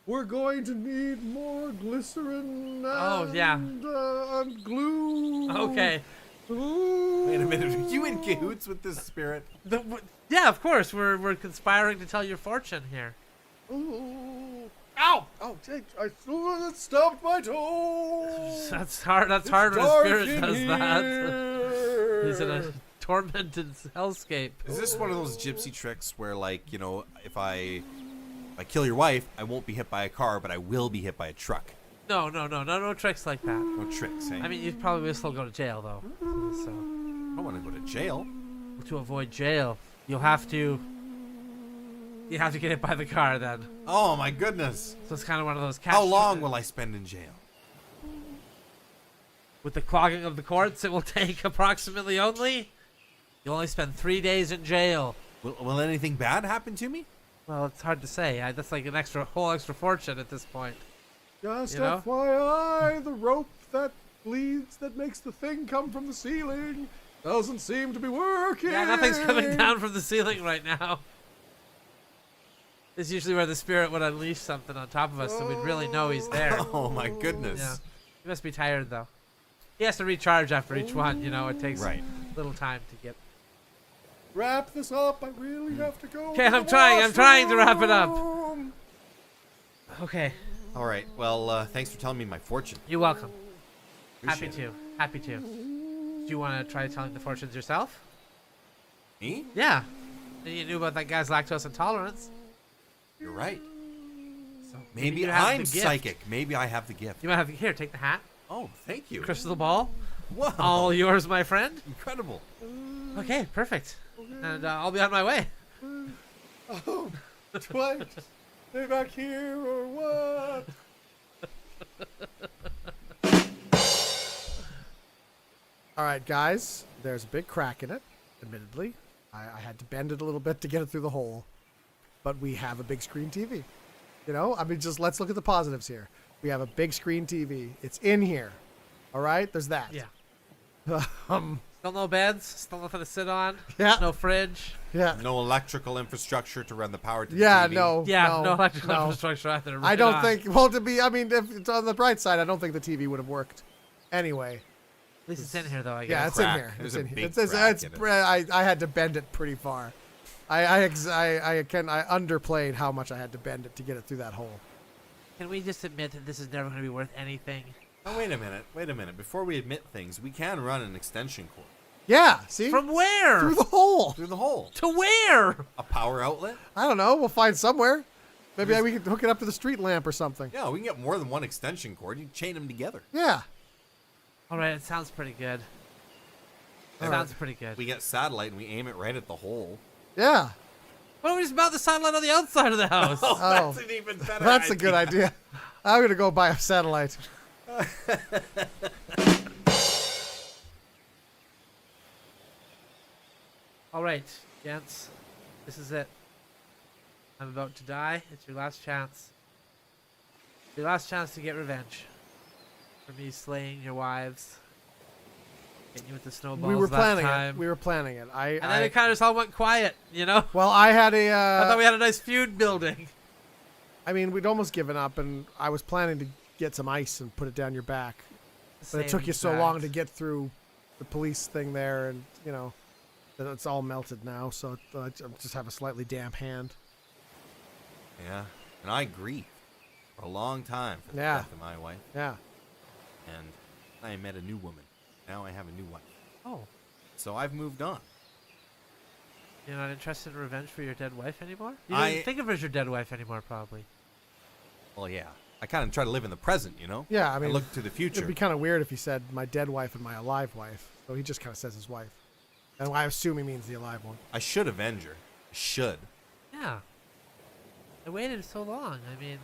we're going to need more glycerin Oh, yeah. and glue. Okay. Ooh. Wait a minute, are you in cahoots with this spirit? Yeah, of course. We're conspiring to tell your fortune here. Ooh. Ow! Oh, I stubbed my toe. That's hard. That's hard when a spirit does that. He's in a tormented hellscape. Is this one of those gypsy tricks where, like, you know, if I kill your wife, I won't be hit by a car, but I will be hit by a truck? No tricks like that. No tricks, eh? I mean, you probably will still go to jail though. So I don't want to go to jail. to avoid jail, you have to get hit by the car then. Oh my goodness! So it's kind of one of those. How long will I spend in jail? With the clogging of the courts, it will take approximately you'll only spend 3 days in jail. Will anything bad happen to me? Well, it's hard to say. That's like an whole extra fortune at this point. Just You know? FYI, the rope that bleeds, that makes the thing come from the ceiling, doesn't seem to be working. Yeah, nothing's coming down from the ceiling right now. This is usually where the spirit would unleash something on top of us, so we'd really know he's there. Oh my goodness! Yeah. He must be tired though. He has to recharge after each one. You know, it takes Right. little time to get. Wrap this up. I really have to go. Okay, to the I'm trying to wrap it up. washroom. Okay, All right. Well, thanks for telling me my fortune. you're welcome. Appreciate it. Happy to. Do you want to try telling the fortunes yourself? Me? Yeah. You knew about that guy's lactose intolerance. You're right. So Maybe you have I'm the gift. psychic. Maybe I have the gift. You might have here. Take the hat. Oh, thank you. Crystal ball. Whoa! All yours, my friend. Incredible. Okay, perfect. And I'll be on my way. Oh, do I stay back here or what? All right, guys. There's a big crack in it, admittedly. I had to bend it a little bit to get it through the hole. But we have a big screen TV. You know, I mean, just let's look at the positives here. We have a big screen TV. It's in here. All right? There's that. Yeah. Um, Still no beds. Still nothing to sit on. Yeah. No fridge. yeah. No electrical infrastructure to run the power to the Yeah, TV. no. Yeah. No electrical no. infrastructure either. I don't think, well, I mean, if it's on the bright side, I don't think the TV would have worked. Anyway. At least it's in here though. I guess. Yeah, it's Crack. in here. There's It's a in here. big It's crack in it. I had to bend it pretty far. I underplayed how much I had to bend it to get it through that hole. Can we just admit that this is never going to be worth anything? Oh, wait a minute. Wait a minute. Before we admit things, we can run an extension cord Yeah, see? From where? Through the hole. through the hole. To where? A power outlet? I don't know. We'll find somewhere. Maybe we can hook it up to the street lamp or something. Yeah, we can get more than one extension cord. You can chain them together. Yeah. All right, it sounds pretty good. It All sounds pretty good. We get satellite and we aim it right at the hole. Yeah. Why don't we just mount the satellite on the outside of the house? Oh, That's an even better that's a good idea. I'm going to go buy a satellite. All right, gents. This is it. I'm about to die. It's your last chance. Your last chance to get revenge for me slaying your wives. Getting you with the snowballs We were that planning time. it. We were planning it. And then it kind of just all went quiet, you know? Well, I had a. I thought we had a nice feud building. I mean, we'd almost given up, and I was planning to get some ice and put it down your back. But it took you so long to get through the police thing there, and, you know, that it's all melted now, so I just have a slightly damp hand. Yeah, and I grieved for a long time for the Yeah. death of my wife. Yeah. And I met a new woman. Now I have a new wife. Oh, So I've moved on. you're not interested in revenge for your dead wife anymore? You don't even think of her as your dead wife anymore, probably. Well, yeah. I kind of try to live in the present, you know? Yeah, I mean, look to the future. it'd be kind of weird if he said my dead wife and my alive wife. So he just kind of says his wife. And I assume he means the alive one. I should avenge her. I should. Yeah. I waited so long. I mean,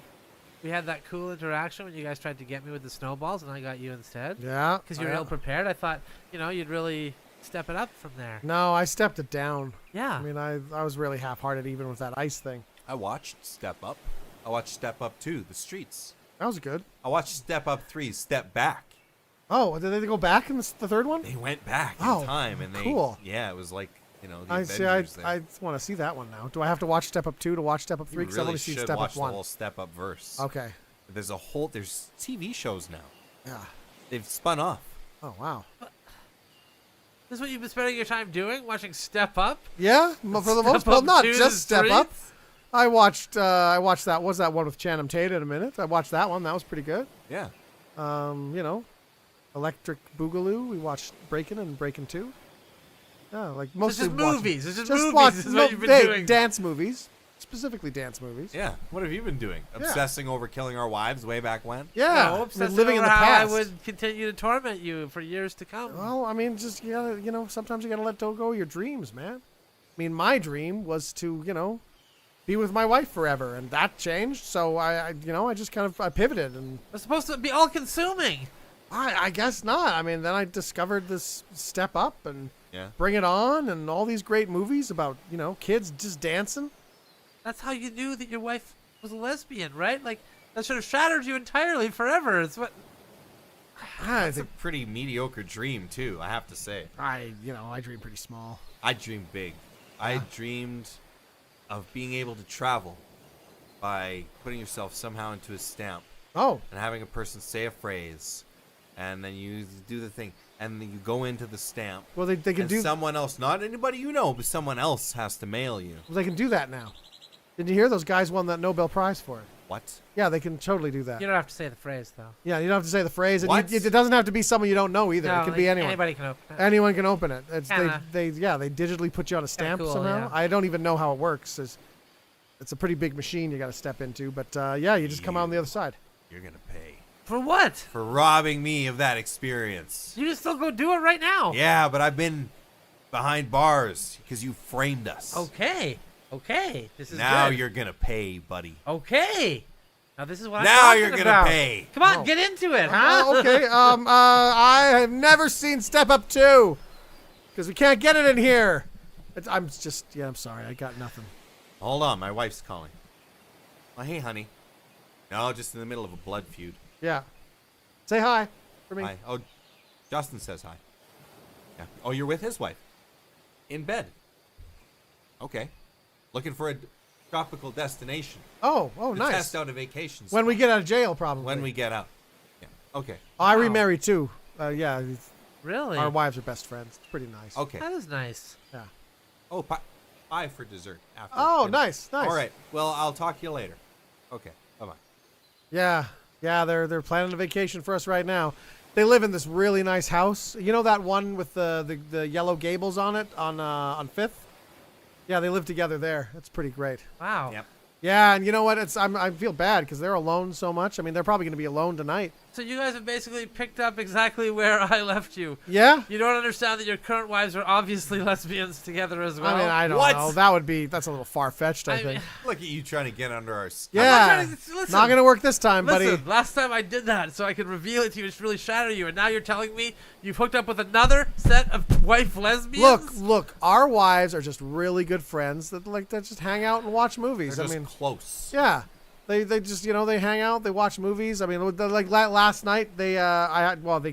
we had that cool interaction when you guys tried to get me with the snowballs, and I got you instead. Yeah. Because you're ill prepared. I thought, you know, you'd really step it up from there. No, I stepped it down. Yeah. I mean, I was really half-hearted even with that ice thing. I watched Step Up. I watched Step Up 2, The Streets. That was good. I watched Step Up 3, Step Back. Oh, did they go back in the third one? They went back Oh, in time, and they cool. Yeah, it was like, you know, the I see. I Avengers there. want to see that one now. Do I have to watch Step Up 2 to watch Step Up 3? You Because I really want to see should Step watch Up the 1. whole Step Up verse. Okay. There's TV shows now. Yeah. They've spun off. Oh, wow. This is what you've been spending your time doing? Watching Step Up? Yeah, for the most Step part. Up Not 2 just the Step Up. Streets? I watched that. What's that one with Channing Tatum in a minute? I watched that one. That was pretty good. Yeah. You know, Electric Boogaloo. We watched Breakin' and Breakin' 2. Yeah, like mostly It's just movies. It's just movies. watch, Is what you've been doing. Dance movies, specifically dance movies. Yeah. What have you been doing? Obsessing over killing our wives way back when? Yeah, No, obsessing living in over the how past. I would continue to torment you for years to come. Well, I mean, just you gotta, sometimes you gotta let go of your dreams, man. I mean, my dream was to, be with my wife forever, and that changed. So I just kind of I pivoted, and It's supposed to be all-consuming. I guess not. I mean, then I discovered this Step Up and Yeah. Bring It On, and all these great movies about kids just dancing. That's how you knew that your wife was a lesbian, right? Like, that should have shattered you entirely forever. It's what... I It's a think pretty mediocre dream, too, I have to say. I dream pretty small. I dreamed big. I dreamed of being able to travel by putting yourself somehow into a stamp Oh, and having a person say a phrase, and then you do the thing, and then you go into the stamp. well they can And do someone else, not anybody you know, but someone else has to mail you. they can do that now. Did you hear those guys won that Nobel Prize for it? What? Yeah, they can totally do that. You don't have to say the phrase, though. Yeah, you don't have to say the phrase, and What? it doesn't have to be someone you don't know either. No, It can be anyone. Anybody can open it. Anyone can open it. It's Kinda. they digitally put you on a stamp cool, somehow. yeah. I don't even know how it works. It's a pretty big machine you got to step into, but you just come out on the other side. You're going to pay For what? for robbing me of that experience. You can still go do it right now. Yeah, but I've been behind bars because you framed us. Okay. This is Now good. you're going to pay, buddy. Okay. Now this is what Now I'm talking you're gonna about. pay. Come on, Oh. get into it, huh? Okay. I have never seen Step Up 2 because we can't get it in here. I'm sorry. I got nothing. Hold on, my wife's calling. Oh, hey, honey. No, just in the middle of a blood feud. Yeah. Say hi for me. Hi. Oh, Justin says hi. Yeah. Oh, you're with his wife? In bed. Okay. Looking for a tropical destination. Oh, To nice. test out a vacation When we spot. get out of jail, probably. When we get out. Yeah. Okay. I Wow. remarried too. Yeah. Really? Our wives are best friends. It's pretty nice. Okay. That is nice. Yeah. Oh, pie for dessert after. Oh, dinner. nice. All right. Well, I'll talk to you later. Okay. Bye-bye. Yeah. They're planning a vacation for us right now. They live in this really nice house. You know that one with the yellow gables on it on Fifth? Yeah, they live together there. That's pretty great. Wow. Yep. Yeah, and you know what? I feel bad because they're alone so much. I mean, they're probably going to be alone tonight. So you guys have basically picked up exactly where I left you. Yeah. You don't understand that your current wives are obviously lesbians together as well. I mean, I don't What? know. That's a little far fetched. I think. mean, Look at you trying to get under our skin. Yeah. trying to- listen. Not gonna work this time, listen, buddy. last time I did that so I could reveal it to you and really shatter you, and now you're telling me you've hooked up with another set of wife lesbians? Look. Our wives are just really good friends that just hang out and watch movies. They're I just mean, close. yeah. They just they hang out, they watch movies. I mean, like last night they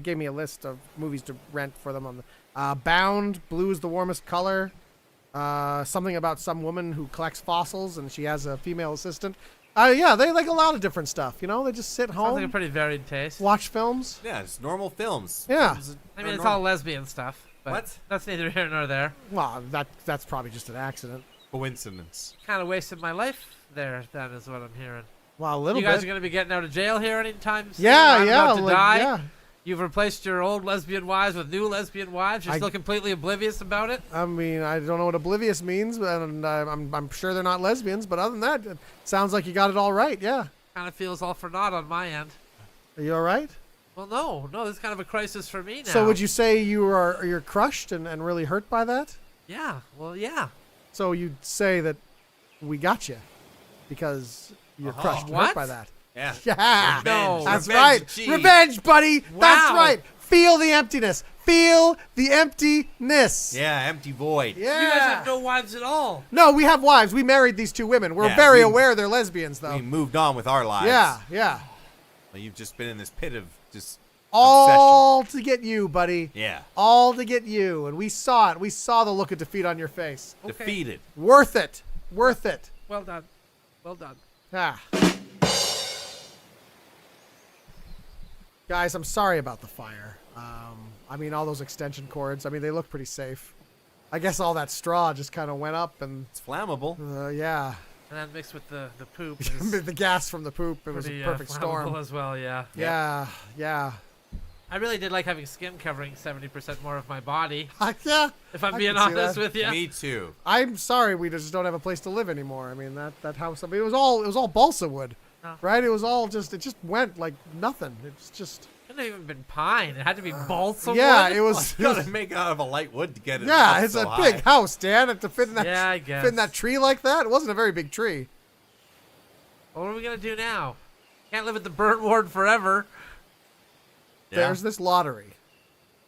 gave me a list of movies to rent for them on the Bound, Blue is the Warmest Color, something about some woman who collects fossils and she has a female assistant. Yeah, they like a lot of different stuff. They just sit Sounds home, like a pretty varied taste. watch films. Yeah, it's normal films. Yeah. Films I are mean, it's normal. all lesbian stuff. But What? That's neither here nor there. Well, that's probably just an accident. Coincidence. Kind of wasted my life there, that is what I'm hearing. Well, a little You guys bit. are going to be getting out of jail here anytime soon? Yeah, I'm yeah, about to like, die. yeah. You've replaced your old lesbian wives with new lesbian wives. You're I- still completely oblivious about it? I mean, I don't know what oblivious means, and I'm sure they're not lesbians. But other than that, it sounds like you got it all right. Yeah. Kind of feels all for naught on my end. Are you all right? Well, no, this is kind of a crisis for me now. So would you say you're crushed and really hurt by that? Yeah, well, yeah. So you'd say that we got you because you're crushed and hurt What? by that. Yeah. Yeah. No. That's Revenge, right. gee. Revenge, buddy. That's Wow. right. Feel the emptiness. Feel the emptiness. Yeah, empty void. Yeah. You guys have no wives at all. No, we have wives. We married these two women. We're Yeah, very we- aware they're lesbians, though. We moved on with our lives. Yeah. Well, you've just been in this pit of just All to get you, buddy. Yeah. All to get you. And we saw it. We saw the look of defeat on your face. Okay. Defeated. Worth it. Worth it. Well done. Well done. Ah. Guys, I'm sorry about the fire. I mean, all those extension cords, I mean, they look pretty safe. I guess all that straw just kind of went up and, It's flammable. yeah. And then mixed with the poop. Is The gas from the poop. It was a pretty, perfect flammable storm. as well. Yeah. Yeah, yeah. I really did like having skin covering 70% more of my body. Yeah. If I'm I being can see honest that. with you. Me too. I'm sorry, we just don't have a place to live anymore. I mean, that house. I mean, it was all balsa wood, Oh. right? It was all just. It just went like nothing. It's just. It couldn't have even been pine. It had to be balsa Yeah, wood. it was. You gotta make it out of a light wood to get it. Yeah, up it's so a high. big house, Dan. To fit in that. Yeah, I Fit in that guess. tree like that. It wasn't a very big tree. What are we gonna do now? Can't live at the burnt ward forever. Yeah. There's this lottery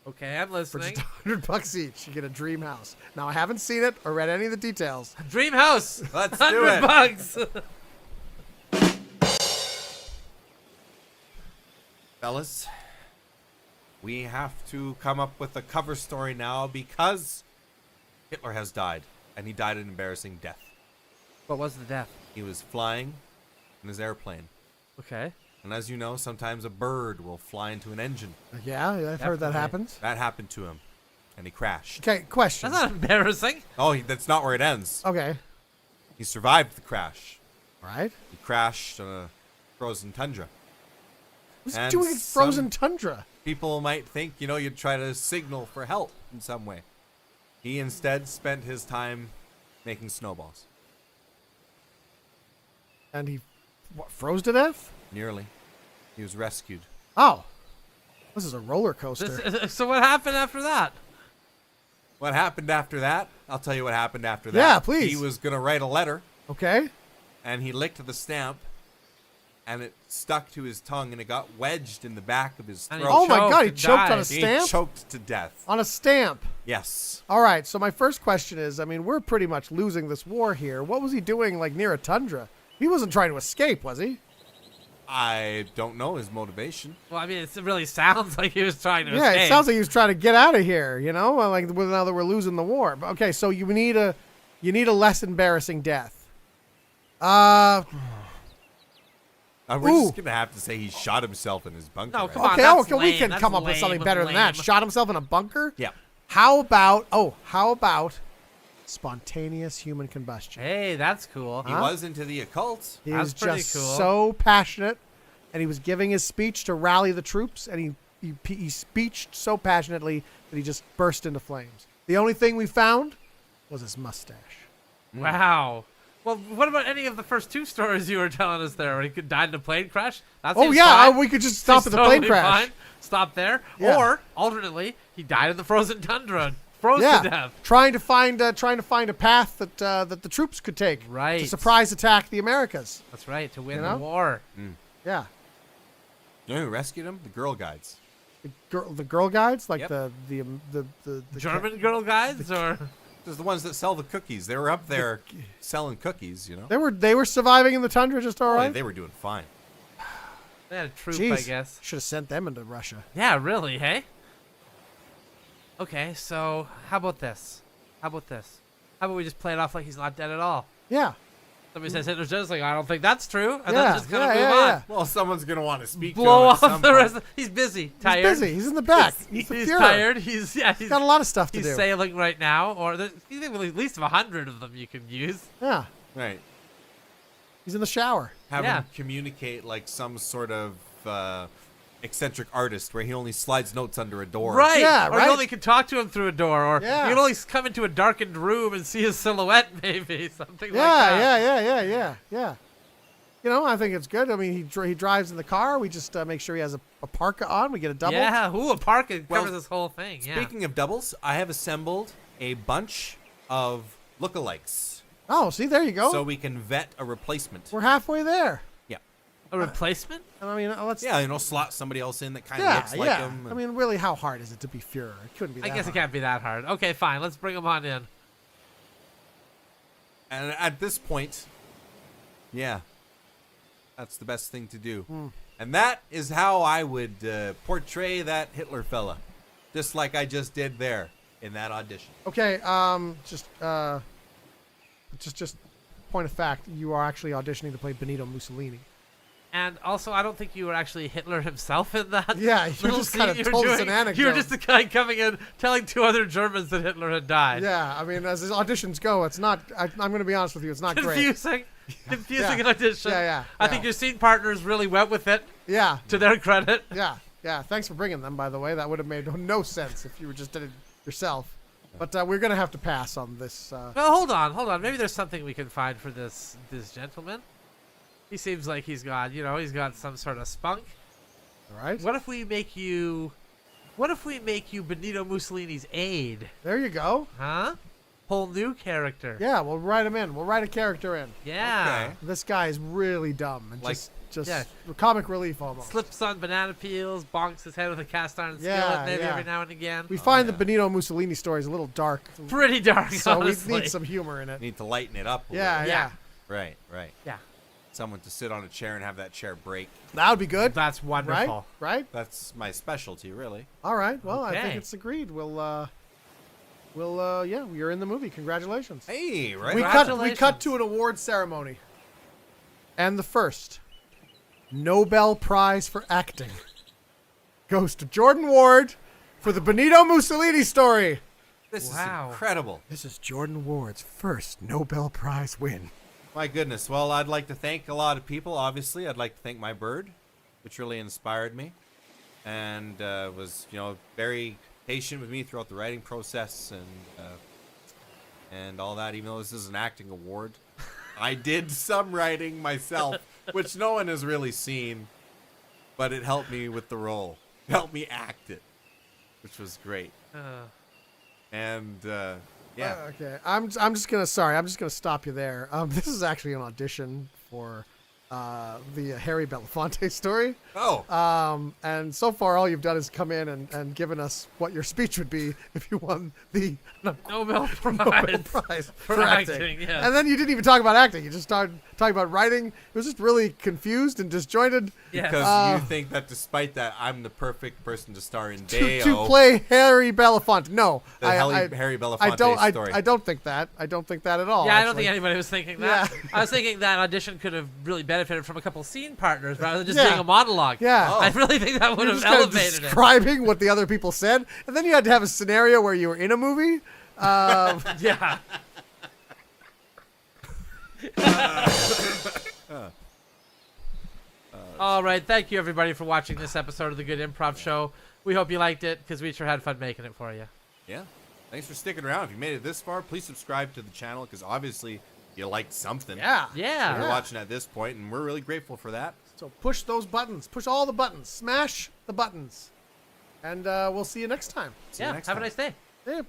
Okay, I'm for listening. just $100 each. You get a dream house. Now I haven't seen it or read any of the details. Dream house. Let's do $100 it. bucks. Fellas, we have to come up with a cover story now because Hitler has died, and he died an embarrassing death. What was the death? He was flying in his airplane, Okay. and as you know, sometimes a bird will fly into an engine. Yeah, I've heard that Definitely. happens. That happened to him, and he crashed. Okay, question. That's not embarrassing. Oh, that's not where it ends. Okay, He survived the crash. all right. He crashed on a frozen tundra. What's he And doing in frozen some- tundra? People might think, you'd try to signal for help in some way. He instead spent his time making snowballs. And he froze to death? Nearly. He was rescued. Oh, this is a roller coaster. So what happened after that? What happened after that? I'll tell you what happened after that. Yeah, please. He was going to write a letter, Okay. and he licked the stamp, and it stuck to his tongue, and it got wedged in the back of his And throat. he Oh my choked God, he and choked on a died. stamp? He choked to death. On a stamp. Yes. All right, so my first question is, I mean, we're pretty much losing this war here. What was he doing, like, near a tundra? He wasn't trying to escape, was he? I don't know his motivation. Well, I mean, it really sounds like he was trying to Yeah, escape. it sounds like he was trying to get out of here, you know? Well, like, now that we're losing the war. But, okay, so you need a less embarrassing death. We're Ooh. just going to have to say he shot himself in his bunker. No, right? come on. Okay, that's okay, we lame. can That's come up with something lame, better than that. lame. Shot himself in a bunker? Yeah. How about spontaneous human combustion? Hey, that's cool. He was into the occult. He That's was pretty just cool. so passionate, and he was giving his speech to rally the troops, and he speeched so passionately that he just burst into flames. The only thing we found was his mustache. Wow. Well, what about any of the first two stories you were telling us there? Where he died in a plane crash? That Oh seems yeah, fine. we could just stop Seems at the plane totally crash. fine. Stop there. Yeah. Or alternately, he died in the frozen tundra, froze to Yeah, death. trying to find a path that that the troops could take Right. to surprise attack the Americas. That's right, to win You the know? war. Yeah, You know who rescued him? The Girl Guides. the girl guides, like Yep. the German girl guides, or There's the ones that sell the cookies. They were up there selling cookies, They were surviving in the tundra just all Boy, right. they were doing fine. they had a troop, Jeez, I guess. should have sent them into Russia. Yeah, really, hey? Okay, so how about this? How about we just play it off like he's not dead at all? Yeah, Somebody says Hitler's dead, it's like, I don't think that's true. And Yeah, then just kind of yeah, move yeah, on. yeah. Well, someone's going to want to speak Blow to him at off some the point. rest. He's busy, tired. he's busy. He's in the back. He's, the He's Fuhrer. tired. He's Got a lot of stuff to he's do. sailing right now, or there's you think at least 100 of them you can use. Yeah, Right. he's in the shower. Have Yeah. him communicate like some sort of eccentric artist where he only slides notes under a door. Right. Yeah, or right. you only can talk to him through a door, or Yeah. you can only come into a darkened room and see his silhouette, maybe something Yeah, like that. yeah. You know, I think it's good. I mean, he drives in the car. We just make sure he has a parka on. We get a double. Yeah, a parka Well, covers this whole thing. Yeah. Speaking of doubles, I have assembled a bunch of lookalikes Oh, see, there you go. so we can vet a replacement. We're halfway there. Yeah. A replacement? I mean, let's. Yeah, slot somebody else in that kind of yeah, looks like yeah. him. I mean, really, how hard is it to be Fuhrer? It couldn't be. I that guess hard. it can't be that hard. Okay, fine. Let's bring him on in. And at this point, yeah, that's the best thing to do. And that is how I would portray that Hitler fella, just like I just did there in that audition. Okay. Just point of fact. You are actually auditioning to play Benito Mussolini. And also, I don't think you were actually Hitler himself in that. Yeah, you little just kind scene of you were told us doing. an anecdote. You were just the guy coming in, telling 2 other Germans that Hitler had died. Yeah, I mean, as his auditions go, it's not. I'm going to be honest with you, it's not great. Confusing Yeah. an audition. Yeah. I think your scene partners really went with it, Yeah, to their credit. yeah. Thanks for bringing them, by the way. That would have made no sense if you just did it yourself. But we're going to have to pass on this. Well, hold on. Maybe there's something we can find for this gentleman. He seems like he's got some sort of spunk. All right. What if we make you Benito Mussolini's aide? There you go. Huh? Whole new character. Yeah, we'll write him in. We'll write a character in. Yeah. Okay. This guy is really dumb and Like- just Yeah. comic relief almost. Slips on banana peels, bonks his head with a cast iron Yeah, skillet maybe yeah. every now and again. We find yeah. the Benito Mussolini story is a little dark, Pretty dark, so honestly. we need some humor in it. Need to lighten it up. A Yeah, little. yeah. Right. Yeah. Someone to sit on a chair and have that chair break. That would be good. That's Right? wonderful. Right? That's my specialty, really. All right. Well, I think Okay. it's agreed. We'll yeah, you're in the movie. Congratulations. Hey, right. We Congratulations. cut to an award ceremony. And the first Nobel Prize for acting goes to Jordan Ward for the Benito Mussolini story. This Wow. is incredible. This is Jordan Ward's first Nobel Prize win. My goodness. Well, I'd like to thank a lot of people, obviously. I'd like to thank my bird, which really inspired me and was, very patient with me throughout the writing process and all that, even though this is an acting award. I did some writing myself, which no one has really seen, but it helped me with the role. It helped me act it, which was great. And yeah. Okay. I'm just gonna stop you there. This is actually an audition for the Harry Belafonte story. Oh. And so far all you've done is come in and given us what your speech would be if you won the Nobel Prize, Nobel Prize for acting. Yes. And then you didn't even talk about acting. You just started talking about writing. It was just really confused and disjointed. Yes. Because you think that despite that, I'm the perfect person to star in Deo. To play Harry Belafonte. No. The Harry Belafonte story. I don't think that. I don't think that at all. Yeah, I don't actually. think anybody was thinking that. Yeah. I was thinking that audition could have really benefited from a couple scene partners rather than just Yeah. doing a monologue. Yeah. I really think that would You're have just kind of elevated it. describing what the other people said, and then you had to have a scenario where you were in a movie. Yeah. All right. Thank you, everybody, for watching this episode of the Good Improv Show. We hope you liked it because we sure had fun making it for you. Yeah. Thanks for sticking around. If you made it this far, please subscribe to the channel because obviously you liked something. Yeah. Yeah. You're watching at this point, and we're really grateful for that. So push those buttons. Push all the buttons. Smash the buttons. And we'll see you next time. See you next Have a time. nice day. Yeah.